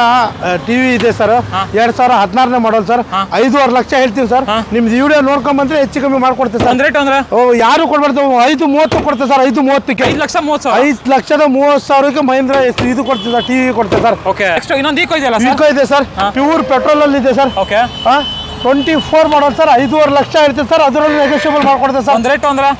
TV ಇದೆ ಸರ್, 2016 ಮಾಡಲ್ ಸರ್. 5.5 ಲಕ್ಷ ಹೇಳ್ತೀವಿ ಸರ್. ನಿಮ್ದು ವಿಡಿಯೋ ನೋಡ್ಕೊಂಬಂದ್ರೆ ಹೆಚ್ಚು ಕಮ್ಮಿ ಮಾಡ್ಕೊಡ್ತೀವಿ ಸರ್. ರೇಟ್ ಅಂದ್ರೆ ಯಾರು ಕೊಡ್ಬಾರ್ದು, 5.30 ಕೊಡ್ತೇವೆ ಸರ್. 5.30ಕ್ಕೆ 5,30,000ಕ್ಕೆ ಮಹೇಂದ್ರ ಇದು ಕೊಡ್ತೀವಿ ಸರ್, TV ಕೊಡ್ತೇವೆ ಸರ್. ಓಕೆ, ಇನ್ನೊಂದು ಈಕೋ ಇದೆಯಲ್ಲ ಸರ್? ಈಕೋ ಇದೆ ಸರ್, ಪ್ಯೂರ್ ಪೆಟ್ರೋಲ್ ಅಲ್ಲಿ ಇದೆ sir. Okay, 24 model sir. 5.5 lakh ಹೇಳ್ತೀವಿ ಸರ್, ಅದರಲ್ಲಿ ನೆಗೋಷಿಯಬಲ್ ಮಾಡ್ಕೊಡ್ತೇವೆ ಸರ್. ಒಂದು ರೇಟ್ ಅಂದ್ರೆ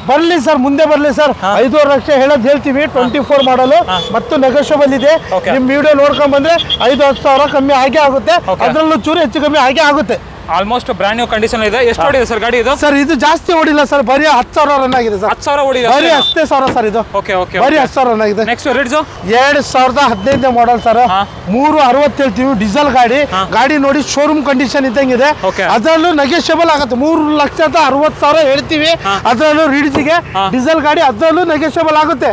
ಬರ್ಲಿ ಸರ್, ಮುಂದೆ ಬರ್ಲಿ ಸರ್. 5.5 ಲಕ್ಷ ಹೇಳೋದು ಹೇಳ್ತೀವಿ. 24 ಮಾಡಲು ಮತ್ತು ನೆಗೋಷಿಯಬಲ್ ಇದೆ. ನಿಮ್ ವಿಡಿಯೋ ನೋಡ್ಕೊಂಡ್ ಬಂದ್ರೆ 5-10 ಸಾವಿರ ಕಮ್ಮಿ ಆಗೇ ಆಗುತ್ತೆ. ಅದರಲ್ಲೂ ಚೂರು ಹೆಚ್ಚು ಕಮ್ಮಿ ಆಗೇ ಆಗುತ್ತೆ. ಆಲ್ಮೋಸ್ಟ್ ಬ್ರ್ಯಾಂಡ್ ನ್ಯೂ ಕಂಡೀಷನ್ ಇದೆ. ಎಷ್ಟು ಓಡಿದೆ ಸರ್ ಗಾಡಿ ಇದು? ಸರ್ ಇದು ಜಾಸ್ತಿ ಓಡಿಲ್ಲ ಸರ್, ಬರೀ 10,000 ರನ್ ಆಗಿದೆ ಸರ್. 10,000 ಓಡಿದೆ, ಬರೀ 10,000 ಸರ್. ಇದು ಬರೀ 10,000 ರನ್ ಆಗಿದೆ. Next ridge 2015 model sir. 360 ಹೇಳ್ತೀವಿ, ಡೀಸೆಲ್ ಗಾಡಿ. ಗಾಡಿ ನೋಡಿ ಶೋರೂಮ್ ಕಂಡೀಷನ್ ಇದ್ದಂಗಿದೆ. ಅದರಲ್ಲೂ ನೆಗೋಷಿಯಬಲ್ ಆಗುತ್ತೆ. 3,60,000 ಹೇಳ್ತೀವಿ. ಅದರಲ್ಲೂ ರಿಡ್ಜ್ಗೆ ಡೀಸೆಲ್ ಗಾಡಿ, ಅದರಲ್ಲೂ ನೆಗೋಷಿಯಬಲ್ ಆಗುತ್ತೆ.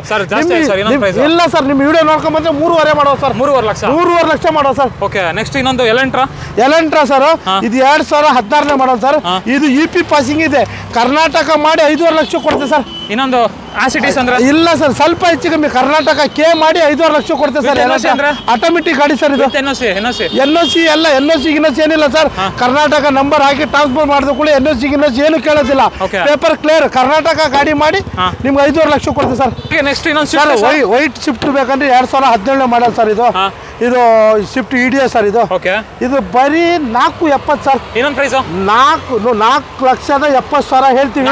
ಇಲ್ಲ ಸರ್, ನಿಮ್ ವಿಡಿಯೋ ನೋಡ್ಕೊಂಡ್ ಬಂದ್ರೆ 3.5 ಮಾಡೋ ಸರ್. 3.5 ಲಕ್ಷ ಮಾಡೋ ಸರ್. ಓಕೆ, ನೆಕ್ಸ್ಟ್ ಇನ್ನೊಂದು ಎಲೆಂಟ್ರಾ ಸರ್. ಇದು 2016 ಮಾಡಲ್ ಸರ್. ಇದು EP ಪಾಸಿಂಗ್ ಇದೆ. ಕರ್ನಾಟಕ ಮಾಡಿ 5.5 ಲಕ್ಷ ಕೊಡ್ತೇವೆ ಸರ್. ಇನ್ನೊಂದು ಆಸಿಟೀಸ್ ಅಂದ್ರೆ ಇಲ್ಲ ಸರ್, ಸ್ವಲ್ಪ ಹೆಚ್ಚು ಕಮ್ಮಿ. ಕರ್ನಾಟಕ ಕೆ ಮಾಡಿ 5.5 ಲಕ್ಷ ಕೊಡ್ತೇವೆ ಸರ್. ಆಟೋಮೆಟಿಕ್ ಗಾಡಿ ಸರ್. ಇದು NOC ಎಲ್ಲ NOC ಏನಿಲ್ಲ ಸರ್. ಕರ್ನಾಟಕ ನಂಬರ್ ಹಾಕಿ ಟ್ರಾನ್ಸ್ಫರ್ ಮಾಡಿದ ಕೂಡ NOC ಏನು ಕೇಳೋದಿಲ್ಲ. Paper clear. ಕರ್ನಾಟಕ ಗಾಡಿ ಮಾಡಿ ನಿಮ್ಗೆ 5.5 ಲಕ್ಷ ಕೊಡ್ತೇವೆ ಸರ್. ನೆಕ್ಸ್ಟ್ ಇನ್ನೊಂದು ವೈಟ್ ಶಿಫ್ಟ್ ಬೇಕಂದ್ರೆ 2017 ಮಾಡಲ್ ಸರ್. ಇದು ಶಿಫ್ಟ್ EDA ಸರ್. ಇದು ಬರೀ 470 ಸರ್. ಇನ್ನೊಂದು ಪ್ರೈಸ್ 4,70,000 ಹೇಳ್ತೀವಿ.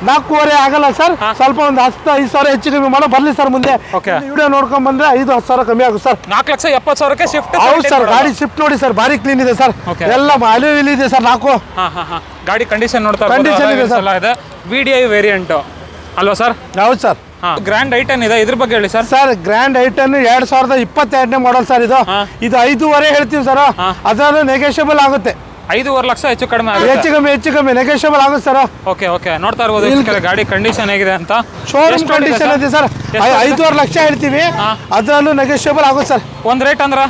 4.5 ಆಗಲ್ಲ ಸರ್. ಸ್ವಲ್ಪ ಒಂದು 10-5,000 ಹೆಚ್ಚು ಕಮ್ಮಿ ಮಾಡೋ. ಬರ್ಲಿ ಸರ್ ಮುಂದೆ. ವಿಡಿಯೋ ನೋಡ್ಕೊಂಡ್ ಬಂದ್ರೆ 5-10,000 ಕಮ್ಮಿ ಆಗುತ್ತೆ ಸರ್. 4,70,000ಕ್ಕೆ ಶಿಫ್ಟ್. ಹೌದು ಸರ್, ಗಾಡಿ ಶಿಫ್ಟ್ ನೋಡಿ ಸರ್, ಭಾರಿ ಕ್ಲೀನ್ ಇದೆ ಸರ್. ಎಲ್ಲ ಅಲಿವಿಲ್ ಇದೆ ಸರ್. 4 ಗಾಡಿ ಕಂಡೀಷನ್ ನೋಡ್ತಾ ಕಂಡೀಷನ್ ಇದೆ ಸರ್. VDI ವೇರಿಯಂಟ್ ಅಲ್ವಾ ಸರ್? ಹೌದು ಸರ್. ಗ್ರ್ಯಾಂಡ್ ಐಟನ್ ಇದೆ, ಇದ್ರ ಬಗ್ಗೆ ಹೇಳಿ ಸರ್. ಸರ್ ಗ್ರ್ಯಾಂಡ್ ಐಟನ್ 2022 ಮಾಡಲ್ ಸರ್. ಇದು 5.5 ಹೇಳ್ತೀವಿ ಸರ್. ಅದರಲ್ಲೂ ನೆಗೋಷಿಯಬಲ್ ಆಗುತ್ತೆ. 5.5 ಲಕ್ಷ ಹೆಚ್ಚು ಕಡಿಮೆ ಹೆಚ್ಚು ಕಮ್ಮಿ ನೆಗೋಷಿಯಬಲ್ ಆಗುತ್ತೆ ಸರ್. ಓಕೆ ಓಕೆ, ನೋಡ್ತಾ ಇರ್ಬೋದು ಗಾಡಿ ಕಂಡೀಷನ್ ಹೇಗಿದೆ ಅಂತ. ಶೋರೂಮ್ ಕಂಡೀಷನ್ ಇದೆ ಸರ್. 5.5 ಲಕ್ಷ ಹೇಳ್ತೀವಿ, ಅದರಲ್ಲೂ ನೆಗೋಷಿಯಬಲ್ ಆಗುತ್ತೆ ಸರ್. ಒಂದು ರೇಟ್ ಅಂದ್ರೆ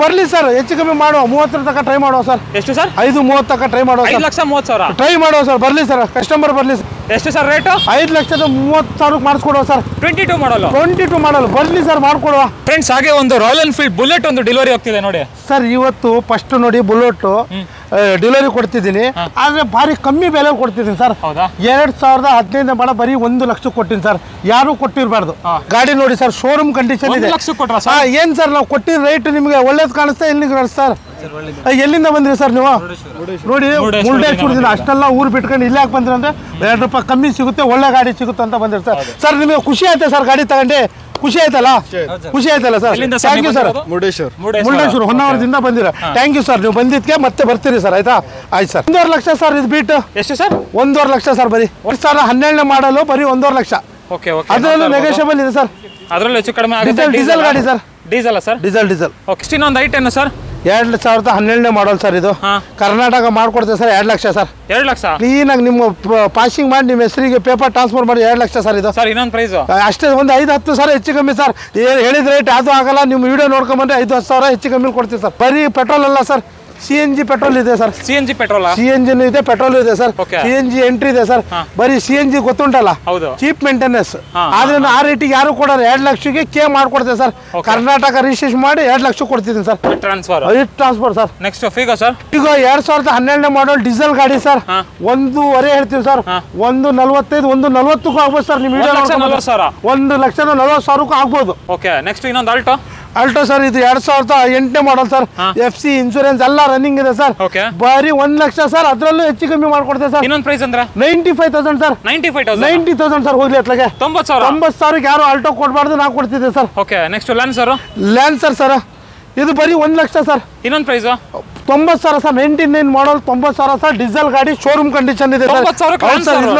ಬರ್ಲಿ ಸರ್, ಹೆಚ್ಚು ಕಮ್ಮಿ ಮಾಡುವ. 30 ತನಕ ಟ್ರೈ ಮಾಡುವ ಸರ್. ಎಷ್ಟು ಸರ್? 5.30 ತನಕ ಟ್ರೈ ಮಾಡುವ. 5,30,000 ಟ್ರೈ ಮಾಡುವ ಸರ್. ಬರ್ಲಿ ಸರ್, ಕಸ್ಟಮರ್ ಬರ್ಲಿ ಸರ್. ಎಷ್ಟು ಸರ್ ರೇಟ್? 5,30,000 ಮಾಡಿಸ್ಕೊಡುವ ಸರ್. 22 ಮಾಡಲು. 22 ಮಾಡಲು ಬರ್ಲಿ ಸರ್, ಮಾಡ್ಕೊಡುವ. ಫ್ರೆಂಡ್ಸ್, ಹಾಗೆ ಒಂದು ರಾಯಲ್ ಎನ್ಫೀಲ್ಡ್ ಬುಲೆಟ್ ಒಂದು ಡೆಲಿವರಿ ಆಗ್ತಿದೆ ನೋಡಿ ಸರ್. ಇವತ್ತು ಫಸ್ಟ್ ನೋಡಿ ಬುಲೆಟ್ ಡೆಲಿವರಿ ಕೊಡ್ತಿದ್ದೀನಿ, ಆದ್ರೆ ಭಾರಿ ಕಮ್ಮಿ ಬೆಲೆ ಕೊಡ್ತಿದ್ದೀನಿ ಸರ್. 2015 ಮಾಡ ಬರೀ 1 ಲಕ್ಷ ಕೊಟ್ಟಿನಿ ಸರ್. ಯಾರು ಕೊಟ್ಟಿರಬಾರ್ದು. ಗಾಡಿ ನೋಡಿ ಸರ್, ಶೋರೂಮ್ ಕಂಡೀಷನ್ ಇದೆ. ಏನ್ ಸರ್ ನಾವು ಕೊಟ್ಟಿರೋ ರೇಟ್ ನಿಮ್ಗೆ ಒಳ್ಳೇದು ಕಾಣಿಸ್ತಾ ಎಲ್ಲಿಗೆ ಸರ್? ಎಲ್ಲಿಂದ ಬಂದ್ರಿ ಸರ್ ನೀವು? ನೋಡಿ ಮುರುಡೇಶ್ವರದಿಂದ ಅಷ್ಟೆಲ್ಲ ಊರು ಬಿಟ್ಕೊಂಡು ಇಲ್ಲಿ ಯಾಕೆ ಬಂದ್ರಿ ಅಂದ್ರೆ 2 ರೂಪಾಯಿ ಕಮ್ಮಿ ಸಿಗುತ್ತೆ, ಒಳ್ಳೆ ಗಾಡಿ ಸಿಗುತ್ತೆ ಅಂತ ಬಂದಿರಿ ಸರ್. ಸರ್ ನಿಮಗೆ ಖುಷಿ ಆಯ್ತಾ ಸರ್ ಗಾಡಿ ತಗೊಂಡು? ಖುಷಿ ಆಯ್ತಲ್ಲ? ಖುಷಿ ಆಯ್ತಲ್ಲ sir? Thank you sir. Murudeshwar ಹೊನ್ನಾವರದಿಂದ ಬಂದಿರ. ಥ್ಯಾಂಕ್ ಯು ಸರ್, ನೀವು ಬಂದಿದ್ಕೆ ಮತ್ತೆ ಬರ್ತೀರಿ ಸರ್. ಆಯ್ತಾ? ಆಯ್ತು ಸರ್. 1.5 ಲಕ್ಷ ಸರ್ ಇದು ಬೀಟ್. ಎಷ್ಟು ಸರ್? 1.5 ಲಕ್ಷ ಸರ್. ಬರೀ 2012 ಮಾಡಲು ಬರೀ 1.5 ಲಕ್ಷ. ಅದರಲ್ಲೂ ನೆಗೋಷಿಯಬಲ್ ಇದೆ ಸರ್. ಅದರಲ್ಲೂ ಹೆಚ್ಚು ಕಡಿಮೆ ಡೀಸೆಲ್ ಗಾಡಿ sir. Diesel sir? Diesel. Okay, ಇನ್ನೊಂದು ಐಟೆನ್ ಸರ್? 2012 ಮಾಡಲ್ ಸರ್ ಇದು. ಕರ್ನಾಟಕ ಮಾಡ್ಕೊಡ್ತೇವೆ ಸರ್. 2 ಲಕ್ಷ ಸರ್. 2 ಲಕ್ಷ ಕ್ಲೀನಾಗಿ ನಿಮ್ಮ ಪಾಸಿಂಗ್ ಮಾಡಿ ನಿಮ್ಮ ಹೆಸರಿಗೆ ಪೇಪರ್ ಟ್ರಾನ್ಸ್ಫರ್ ಮಾಡಿ 2 ಲಕ್ಷ ಸರ್ ಇದು. ಸರ್ ಇನ್ನೊಂದು ಪ್ರೈಸ್ ಅಷ್ಟೇ, ಒಂದು 5-10 ಸಾವಿರ ಹೆಚ್ಚು ಕಮ್ಮಿ ಸರ್. ಹೇಳಿದ ರೇಟ್ ಅದು ಆಗಲ್ಲ. ನಿಮ್ಮ ವಿಡಿಯೋ ನೋಡ್ಕೊಂಬಂದ್ರೆ 5-10 ಸಾವಿರ ಹೆಚ್ಚು ಕಮ್ಮಿ ಕೊಡ್ತೀವಿ ಸರ್. ಬರೀ ಪೆಟ್ರೋಲ್ ಅಲ್ಲ ಸರ್, CNG ಪೆಟ್ರೋಲ್ ಇದೆ ಸರ್. CNG petrol? CNG ಇದೆ, ಪೆಟ್ರೋಲ್ ಇದೆ ಸರ್. CNG ಎಂಟ್ರಿ ಇದೆ ಸರ್. ಬರೀ CNG ಗೊತ್ತುಂಟಲ್ಲ, ಚೀಪ್ ಮೇಂಟೆನೆನ್ಸ್. ಆದ್ರಿಂದ ಆ ರೇಟಿಗೆ ಯಾರು ಕೊಡೋರು. 2 ಲಕ್ಷಕ್ಕೆ ಕೆ ಮಾಡ್ಕೊಡ್ತೇವೆ ಸರ್. ಕರ್ನಾಟಕ ರಿಜಿಸ್ಟ್ರೇಷನ್ ಮಾಡಿ 2 ಲಕ್ಷ ಕೊಡ್ತಿದ್ದೀನಿ sir. Transfer sir. Next figure sir? ಈಗ 2012 ಮಾಡಲ್ ಡೀಸೆಲ್ ಗಾಡಿ ಸರ್. 1.5 ಹೇಳ್ತೀವಿ ಸರ್. 1.45, 1.40ಕ್ಕೂ ಆಗ್ಬೋದು ಸರ್. ನಿಮ್ 1,40,000ಕ್ಕೂ ಆಗ್ಬೋದು. ಓಕೆ, ನೆಕ್ಸ್ಟ್ ಇನ್ನೊಂದು ಆಲ್ಟೋ ಸರ್. ಇದು 2008 ಮಾಡಲ್ ಸರ್. FC ಇನ್ಶೂರೆನ್ಸ್ ಎಲ್ಲ ರನ್ನಿಂಗ್ ಇದೆ ಸರ್. ಬರೀ 1 ಲಕ್ಷ ಸರ್. ಅದರಲ್ಲೂ ಹೆಚ್ಚು ಕಮ್ಮಿ ಮಾಡ್ಕೊಡ್ತೇವೆ ಸರ್. ಇನ್ನೊಂದು ಪ್ರೈಸ್ ಅಂದ್ರೆ 95,000 ಸರ್. 90,000 ಸರ್. ಹೋಗ್ಲಿ ಅತ್ಲಾಗೆ 90,000 ಯಾರು ಆಲ್ಟೋ ಕೊಡಬಾರ್ದು, ನಾವು ಕೊಡ್ತಿದ್ದೆ sir. Okay, next lancer sir. ಇದು ಬರೀ 1 ಲಕ್ಷ ಸರ್. ಇನ್ನೊಂದು ಪ್ರೈಸ್ 90,000 ಸರ್. 99 ಮಾಡಲ್ 90,000 ಸರ್. ಡೀಸೆಲ್ ಗಾಡಿ, ಶೋರೂಮ್ ಕಂಡೀಷನ್ ಇದೆ ಸರ್.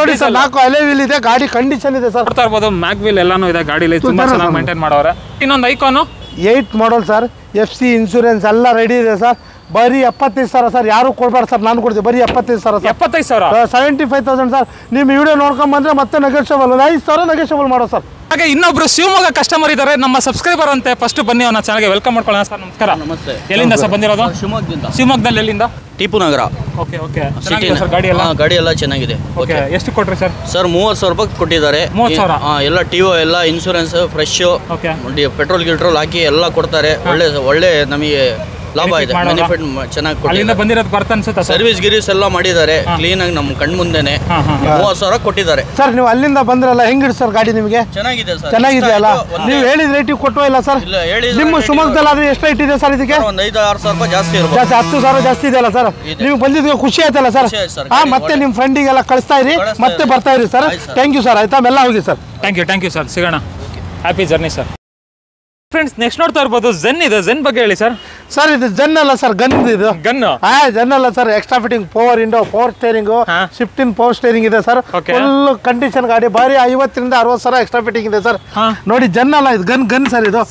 ನೋಡಿ ಸರ್, 4 ಅಲೆ ವೀಲ್ ಇದೆ, ಗಾಡಿ ಕಂಡೀಷನ್ ಇದೆ ಸರ್. ನೋಡ್ತಾ ಇರ್ಬೋದು, ಮ್ಯಾಗ್ ವೀಲ್ ಎಲ್ಲಾನು ಇದೆ ಗಾಡಿಲಿ, ತುಂಬಾ ಚೆನ್ನಾಗಿ ಮೇಂಟೈನ್ ಮಾಡೋರೆ. ಇನ್ನೊಂದು icon 8 model sir. FC insurance ಎಲ್ಲ ರೆಡಿ ಇದೆ ಸರ್. ಬರೀ 75,000 ಸರ್. ಯಾರು ಕೊಡ್ಬಾರ್ದು ಸರ್, ನಾನು ಕೊಡ್ತೀವಿ. ಬರೀ 75,000 ಸರ್. 75,000 ಸರ್. ನಿಮ್ಮ ವಿಡಿಯೋ ನೋಡ್ಕೊಂಡ್ ಬಂದ್ರೆ ಮತ್ತೆ ನೆಗೋಷಿಯಬಲ್ 5,000 ನೆಗೋಷಿಯಬಲ್ ಮಾಡೋ ಸರ್. ಹಾಗೆ ಇನ್ನೊಬ್ರು ಶಿವಮೊಗ್ಗ ಕಸ್ಟಮರ್ ಇದ್ದಾರೆ, ನಮ್ಮ ಸಬ್ಸ್ಕ್ರೈಬರ್ ಅಂತೆ. ಫಸ್ಟ್ ಬನ್ನಿ ಅವನ ಚಾನಲ್ಗೆ ವೆಲ್ಕಮ್ ಮಾಡ್ಕೊಳ್ಳೋಣ ಸರ್. ನಮಸ್ಕಾರ. ನಮಸ್ತೆ. ಎಲ್ಲಿಂದ ಸರ್ ಬಂದಿರೋದು? ಶಿವಮೊಗ್ಗದಲ್ಲಿ. ಎಲ್ಲಿಂದ? ಟಿಪು ನಗರ. Okay okay. ಗಾಡಿ ಎಲ್ಲ ಚೆನ್ನಾಗಿದೆ. ಓಕೆ, ಎಷ್ಟು ಕೊಟ್ರಿ ಸರ್? ಸರ್ 30,000 ರೂಪಾಯಿ ಕೊಟ್ಟಿದ್ದಾರೆ. 30,000 ಎಲ್ಲ ಟಿಒ ಎಲ್ಲ ಇನ್ಶೂರೆನ್ಸ್ ಫ್ರೆಶ್, ಪೆಟ್ರೋಲ್ ಗಿಟ್ರೋಲ್ ಹಾಕಿ ಎಲ್ಲ ಕೊಡ್ತಾರೆ. ಒಳ್ಳೆ ನಮಗೆ ಲಾಭ ಇದೆ. ಬೆನಿಫಿಟ್ ಚೆನ್ನಾಗಿ ಅಲ್ಲಿಂದ ಬಂದಿರೋದು ಬರ್ತ ಅನ್ಸುತ್ತೆ. ಸರ್ವಿಸ್ ಗಿರೀಸ್ ಎಲ್ಲ ಮಾಡಿದ್ದಾರೆ ಕ್ಲೀನ್ ಆಗಿ ನಮ್ಮ ಕಣ್ ಮುಂದೆನೆ. 30,000 ಕೊಟ್ಟಿದ್ದಾರೆ ಸರ್. ನೀವು ಅಲ್ಲಿಂದ ಬಂದ್ರಲ್ಲ, ಹೆಂಗಿಡ್ ಸರ್ ಗಾಡಿ ನಿಮಗೆ? ಚೆನ್ನಾಗಿದೆ ಸರ್. ಚೆನ್ನಾಗಿದೆ ಅಲ್ಲ? ನೀವು ಹೇಳಿದ ರೇಟಿಗೆ ಕೊಟ್ಟೋ ಇಲ್ಲ ಸರ್? ನಿಮ್ಮ ಶಿವಮೊಗ್ಗದಲ್ಲಿ ಆದ್ರೆ ಎಷ್ಟು ರೇಟ್ ಇದೆ ಸರ್ ಇದಕ್ಕೆ? ಒಂದು 5,000-6,000 ರೂಪಾಯಿ ಜಾಸ್ತಿ ಇರ್ಬೋದು. 10,000 ಜಾಸ್ತಿ ಇದೆ ಅಲ್ಲ ಸರ್? ನೀವು ಬಂದಿದ್ದು ಖುಷಿ ಆಯ್ತಲ್ಲ ಸರ್? ಮತ್ತೆ ನಿಮ್ಮ ಫ್ರೆಂಡಿಗೆಲ್ಲ ಕಳಿಸ್ತಾ ಇರಿ, ಮತ್ತೆ ಬರ್ತಾ ಇರಿ ಸರ್. Thank you sir. ಆಯ್ತಾ? ಮೆಲ್ಲ ಹೋಗಿ ಸರ್. Thank you sir. ಸಿಗೋಣ. Happy journey sir. Friends, next ನೋಡ್ತಾ ಇರ್ಬೋದು, ಝೆನ್ ಇದೆ. ಝೆನ್ ಬಗ್ಗೆ ಹೇಳಿ ಸರ್. ಸರ್ ಇದು ಜೆನ್ ಅಲ್ಲ ಸರ್, ಗನ್. ಇದು ಗನ್? ಜೆನ್ ಅಲ್ಲ sir. Extra fitting, power window, power steering, ಶಿಫ್ಟಿನ್ ಪವರ್ ಸ್ಟೇರಿಂಗ್ ಇದೆ ಸರ್. ಫುಲ್ ಕಂಡೀಷನ್ ಗಾಡಿ. ಬಾರಿ 50,000 60,000 ಸಾವಿರ ಎಕ್ಸ್ಟ್ರಾ ಫಿಟ್ಟಿಂಗ್ ಇದೆ ಸರ್. ನೋಡಿ, ಜೆನ್ ಅಲ್ಲ ಇದು, ಗನ್ ಸರ್. ಇದು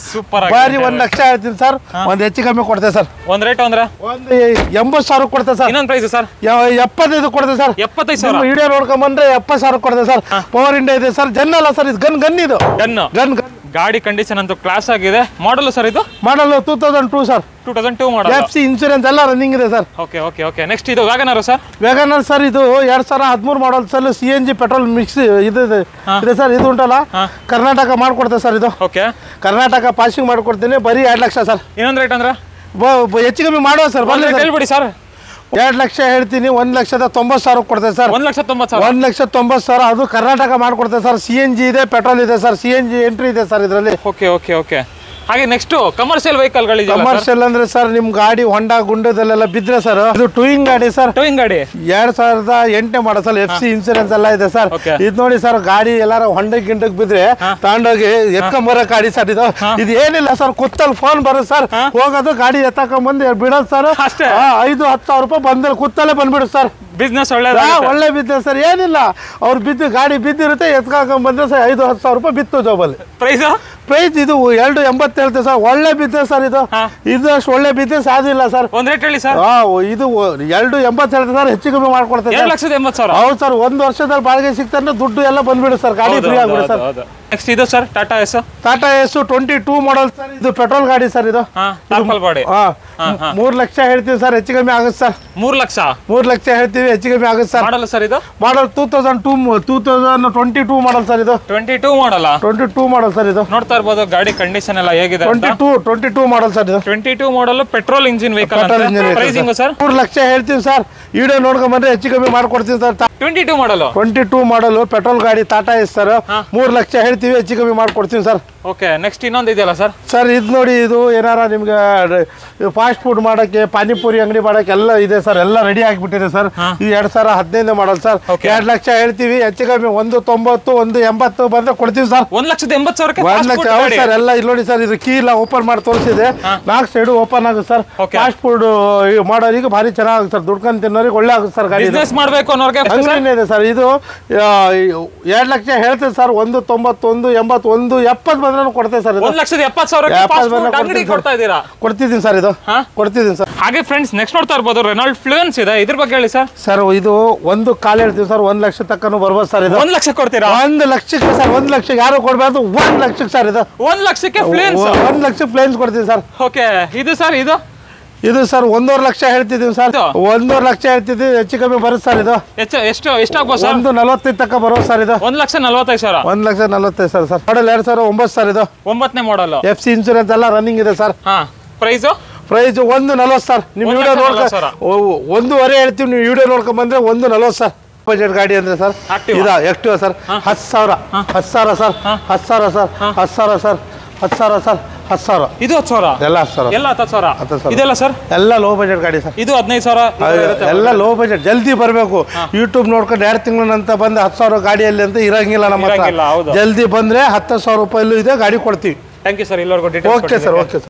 ಬಾರಿ 1 ಲಕ್ಷ ಹೇಳ್ತೀನಿ ಸರ್. ಒಂದು ಹೆಚ್ಚು ಕಮ್ಮಿ ಕೊಡ್ತೇವೆ ಸರ್. ಒಂದು ರೇಟ್ ಅಂದ್ರೆ ಒಂದು 80,000 ಕೊಡ್ತೇವೆ ಸರ್. ಇನ್ನೊಂದು ಪ್ರೈಸ್ ಸರ್? 75 ಕೊಡ್ತೇವೆ ಸರ್. 75,000 ವಿಡಿಯೋ ನೋಡ್ಕೊಂಬಂದ್ರೆ 70,000 ಕೊಡ್ತೇವೆ ಸರ್. ಪವರ್ ವಿಂಡೋ ಇದೆ ಸರ್. ಜೆನ್ ಅಲ್ಲ ಸರ್, ಇದು ಗನ್. ಇದು ಗನ್. ಗಾಡಿ ಕಂಡೀಷನ್ ಅಂತೂ ಕ್ಲಾಸ್ ಆಗಿದೆ. ಮಾಡಲ್ ಸರ್ ಇದು? ಮಾಡಲ್ 2002 ಸರ್. 2002 ಮಾಡಲ್. FC ಇನ್ಶೂರೆನ್ಸ್ ಎಲ್ಲ ರನ್ನಿಂಗ್ ಇದೆ ಸರ್. ಓಕೆ. ನೆಕ್ಸ್ಟ್ ಇದು ವ್ಯಾಗನರ್ ಸರ್? ವ್ಯಾಗನರ್ ಸರ್. ಇದು 2013 model sir. CNG petrol mix ಇದೆ ಸರ್. ಇದು ಉಂಟಲ್ಲ, ಕರ್ನಾಟಕ ಮಾಡ್ಕೊಡ್ತೇವೆ ಸರ್. ಇದು ಕರ್ನಾಟಕ ಪಾಸಿಂಗ್ ಮಾಡ್ಕೊಡ್ತೀನಿ. ಬರೀ 2 ಲಕ್ಷ ಸರ್. ಇನ್ನೊಂದು ರೇಟ್ ಅಂದ್ರೆ ಹೆಚ್ಚು ಕಮ್ಮಿ ಮಾಡುವ ಸರ್. ಬರ್ಲಿ ಹೇಳ್ಬಿಡಿ ಸರ್. 2 ಲಕ್ಷ ಹೇಳ್ತೀನಿ. 1,90,000 ಕೊಡ್ತೇವೆ ಸರ್. 1,90,000. 1,90,000. ಅದು ಕರ್ನಾಟಕ ಮಾಡ್ಕೊಡ್ತೇವೆ ಸರ್. CNG ಇದೆ, ಪೆಟ್ರೋಲ್ ಇದೆ ಸರ್. CNG ಎಂಟ್ರಿ ಇದೆ ಸರ್ ಇದರಲ್ಲಿ. ಓಕೆ. ಹಾಗೆ ನೆಕ್ಸ್ಟ್ ಕಮರ್ಷಿಯಲ್ ವೆಹಿಕಲ್ ಗಳಿದೆ. ಕಮರ್ಷಿಯಲ್ ಅಂದ್ರೆ ಸರ್, ನಿಮ್ ಗಾಡಿ ಹೊಂಡಾ ಗುಂಡದಲ್ಲೆಲ್ಲ ಬಿದ್ರೆ ಸರ್, ಇದು ಟೂಯಿಂಗ್ ಗಾಡಿ ಸರ್. ಟೂಯಿಂಗ್ ಗಾಡಿ 2008 ಮಾಡಲ್ ಸರ್. FC ಇನ್ಸೂರೆನ್ಸ್ ಎಲ್ಲ ಇದೆ ಸರ್. ಇದು ನೋಡಿ ಸರ್, ಗಾಡಿ ಎಲ್ಲಾರ ಹೊಂಡಕ್ಕೆ ಬಿದ್ರೆ ತಗೊಂಡೋಗಿ ಎತ್ಕೊಂಬರೋ ಗಾಡಿ ಸರ್. ಇದು ಏನಿಲ್ಲ ಸರ್, ಕುತ್ತಲ್ಲಿ ಫೋನ್ ಬರೋದು ಸರ್, ಹೋಗೋದು ಗಾಡಿ ಎತ್ತಕೊಂಬಂದು ಬಿಡೋದು ಸರ್. 5-10 ಸಾವಿರ ರೂಪಾಯಿ ಬಂದಲ್ಲಿ ಕುತ್ತಲ್ಲೇ ಬಂದ್ಬಿಡುದು ಸರ್. ಬಿಸ್ನೆಸ್ ಒಳ್ಳೆ ಒಳ್ಳೆ ಬಿಸ್ನೆಸ್ ಸರ್. ಏನಿಲ್ಲ ಅವ್ರು ಬಿದ್ದು ಗಾಡಿ ಬಿದ್ದಿರುತ್ತೆ, ಎತ್ಕೊಂಡ್ ಬಂದ್ರೆ ಸರ್ 5,000-10,000 ರೂಪಾಯಿ ಬಿತ್ತು ಜಾಬಲ್ಲಿ. ಪ್ರೈಸ್ ಇದು 2.80 ಹೇಳ್ತೇವೆ ಸರ್. ಒಳ್ಳೆ ಬಿಸ್ನೆಸ್ ಸರ್ ಇದು. ಇದಷ್ಟು ಒಳ್ಳೆ ಬಿಸ್ನೆಸ್ ಆದಿಲ್ಲ ಸರ್. ಒಂದ್ ರೇಟ್ ಹೇಳಿ ಸರ್. ಇದು 2.80 ಹೇಳ್ತೇವೆ ಸರ್. ಹೆಚ್ಚು ಕಮ್ಮಿ ಮಾಡ್ಕೊಡ್ತೇವೆ. 2,80,000. ಹೌದು ಸರ್. 1 ವರ್ಷದಲ್ಲಿ ಬಾಡಿಗೆ ಸಿಗ್ತಾರೆ, ದುಡ್ಡು ಎಲ್ಲ ಬಂದ್ಬಿಡು ಸರ್. ಗಾಡಿ ಫ್ರೀ ಆಗ್ಬಿಡು ಸರ್. ನೆಕ್ಸ್ಟ್ ಇದು sir Tata Ace. Tata Ace 22 model sir. ಇದು ಪೆಟ್ರೋಲ್ ಗಾಡಿ ಸರ್. ಇದು 3 ಲಕ್ಷ ಹೇಳ್ತೀವಿ ಸರ್. ಹೆಚ್ಚು ಕಮ್ಮಿ ಆಗುತ್ತೆ ಸರ್. 3 ಲಕ್ಷ ಹೇಳ್ತೀವಿ, ಹೆಚ್ಚು ಕಮ್ಮಿ ಆಗುತ್ತೆ ಸರ್. ಮಾಡಲ್ ಸರ್ ಇದು. ಮಾಡಲ್ 2022 ಮಾಡಲ್ ಸರ್. ಇದು 22 ಮಾಡಲ್. 22 ಮಾಡಲ್ ಸರ್. ಇದು ನೋಡ್ತಾ ಇರ್ಬೋದು ಗಾಡಿ ಕಂಡೀಷನ್ ಎಲ್ಲ ಹೇಗಿದೆ. 22 ಮಾಡಲ್ ಸರ್. ಇದು 22 ಮಾಡಲ್ petrol engine vehicle. Pricing sir 3 lakh ಹೇಳ್ತೀವಿ ಸರ್. ವಿಡಿಯೋ ನೋಡ್ಕೊಂಡ್ ಬಂದ್ರೆ ಹೆಚ್ಚು ಕಮ್ಮಿ ಮಾಡ್ಕೊಡ್ತೀವಿ ಸರ್. 22 ಮಾಡಲ್ ಪೆಟ್ರೋಲ್ ಗಾಡಿ ಟಾಟಾ ಎಸ್ ಸರ್. 3 ಲಕ್ಷ ಹೇಳ್ತೀವಿ, ಹೆಚ್ಚು ಕಮ್ಮಿ ಮಾಡ್ಕೊಡ್ತೀವಿ ಸರ್. ಓಕೆ. ನೆಕ್ಸ್ಟ್ ಇನ್ನೊಂದು ಇದೆಯಲ್ಲ ಸರ್. ಸರ್ ಇದು ನೋಡಿ, ಇದು ಏನಾರ ನಿಮ್ಗೆ ಫಾಸ್ಟ್ ಫುಡ್ ಮಾಡಕ್ಕೆ, ಪಾನಿಪುರಿ ಅಂಗಡಿ ಮಾಡಕ್ಕೆ ಎಲ್ಲ ಇದೆ ಸರ್. ಎಲ್ಲ ರೆಡಿ ಆಗಿಬಿಟ್ಟಿದೆ ಸರ್. ಇದು 2015 ಮಾಡಲ್ ಸರ್. 2 ಲಕ್ಷ ಹೇಳ್ತೀವಿ, ಹೆಚ್ಚು ಕಮ್ಮಿ 1.90 1.80 ಬಂದ್ರೆ ಕೊಡ್ತೀವಿ ಸರ್. 1,80,000. 1 ಲಕ್ಷ ಹೌದು ಸರ್. ಎಲ್ಲ ಇಲ್ಲಿ ನೋಡಿ ಸರ್. ಇದು ಕೀ ಎಲ್ಲ ಓಪನ್ ಮಾಡಿ ತೋರಿಸಿದೆ. 4 ಸೈಡು ಓಪನ್ ಆಗುತ್ತೆ ಸರ್. ಫಾಸ್ಟ್ ಫುಡ್ ಮಾಡೋರಿಗೆ ಭಾರಿ ಚೆನ್ನಾಗುತ್ತೆ ಸರ್. ದುಡ್ಕೊಂಡು ತಿನ್ನೋರಿಗೆ ಒಳ್ಳೆ ಆಗುತ್ತೆ ಸರ್. ಗಾಡಿ ಬಿಸ್ನೆಸ್ ಮಾಡಬೇಕು ಅನ್ನೋರಿಗೆ ಇದೆ ಸರ್. ಇದು 2 ಲಕ್ಷ ಹೇಳ್ತೇವೆ ಸರ್. 1.90 1.80 1.70 ಬಂದ್ರೆ ಕೊಡ್ತೇವೆ ಸರ್. 1,70,000 ಕೊಡ್ತಾ ಇದ್ದೀರಾ? ಕೊಡ್ತಿದ್ದೀನಿ ಸರ್. ಇದು ಕೊಡ್ತಿದ್ದೀನಿ ಸರ್. ಹಾಗೆ ಫ್ರೆಂಡ್ಸ್ ನೆಕ್ಸ್ಟ್ ನೋಡ್ತಾ ಇರ್ಬೋದು ರೆನಾಲ್ಡ್ ಫ್ಲೂಯೆನ್ಸ್ ಇದೆ. ಇದ್ರ ಬಗ್ಗೆ ಹೇಳಿ ಸರ್. ಸರ್ ಇದು 1 ಕಾಲ್ ಹೇಳ್ತೀವಿ ಸರ್. 1 ಲಕ್ಷ ತಕ್ಕನು ಬರ್ಬೋದು ಸರ್. ಇದು 1 ಲಕ್ಷ ಕೊಡ್ತೀರಾ? 1 ಲಕ್ಷಕ್ಕೆ ಸರ್. 1 ಲಕ್ಷ ಯಾರು ಕೊಡ್ಬಾರ್ದು. 1 ಲಕ್ಷಕ್ಕೆ ಸರ್. ಇದು 1 ಲಕ್ಷಕ್ಕೆ ಫ್ಲೂಯೆನ್ಸ್. 1 ಲಕ್ಷ ಫ್ಲೂಯೆನ್ಸ್ ಕೊಡ್ತೀವಿ ಸರ್. ಓಕೆ. ಇದು ಸರ್ ಇದು ಸರ್ 1.5 ಲಕ್ಷ ಹೇಳ್ತಿದ್ದೀವಿ ಸರ್. 1.5 ಲಕ್ಷ ಹೇಳ್ತಿದ್ದೀವಿ, ಹೆಚ್ಚು ಕಮ್ಮಿ ಬರುತ್ತೆ ಸರ್. ಇದು ಎಷ್ಟಾಗ್ಬೋದು ಸರ್? 1.45 ತಕ್ಕ ಬರೋದು ಸರ್. ಇದು 1,45,000. 1,45,000 ಸರ್. ಮಾಡಲ್ 2009 ಸರ್. ಇದು 9ನೇ ಮಾಡಲ್. FC ಇನ್ಶೂರೆನ್ಸ್ ಎಲ್ಲ ರನ್ನಿಂಗ್ ಇದೆ ಸರ್. Price 1.40 sir. ನೀವು ವಿಡಿಯೋ ನೋಡ್ಕೊ 1.5 ಹೇಳ್ತೀವಿ. ನೀವು ವಿಡಿಯೋ ನೋಡ್ಕೊಂಡ್ ಬಂದ್ರೆ 1.40 ಸರ್. ಬಜೆಟ್ ಗಾಡಿ ಅಂದ್ರೆ ಸರ್. ಇದು Activa sir. 10,000 sir. 10,000 sir. 10,000 sir. 10,000 sir. 10,000. ಇದು 10,000. ಎಲ್ಲ 10,000. ಎಲ್ಲ 10,000. ಇದೆಲ್ಲ ಸರ್ ಎಲ್ಲ ಲೋ ಬಜೆಟ್ ಗಾಡಿ ಸರ್. ಇದು 15,000. ಎಲ್ಲ ಲೋ ಬಜೆಟ್. ಜಲ್ದಿ ಬರಬೇಕು. ಯೂಟ್ಯೂಬ್ ನೋಡ್ಕೊಂಡು 2 ತಿಂಗಳಂತ ಬಂದು 10,000 ಗಾಡಿಯಲ್ಲಿ ಅಂತ ಇರಂಗಿಲ್ಲ ನಮ್ಮ ಹತ್ರ. ಜಲ್ದಿ ಬಂದ್ರೆ 10,000 ರೂಪಾಯಿ ಇದೆ ಗಾಡಿ ಕೊಡ್ತೀವಿ. Thank you sir. ಎಲ್ಲರಿಗೂ ಓಕೆ ಸರ್. Okay sir.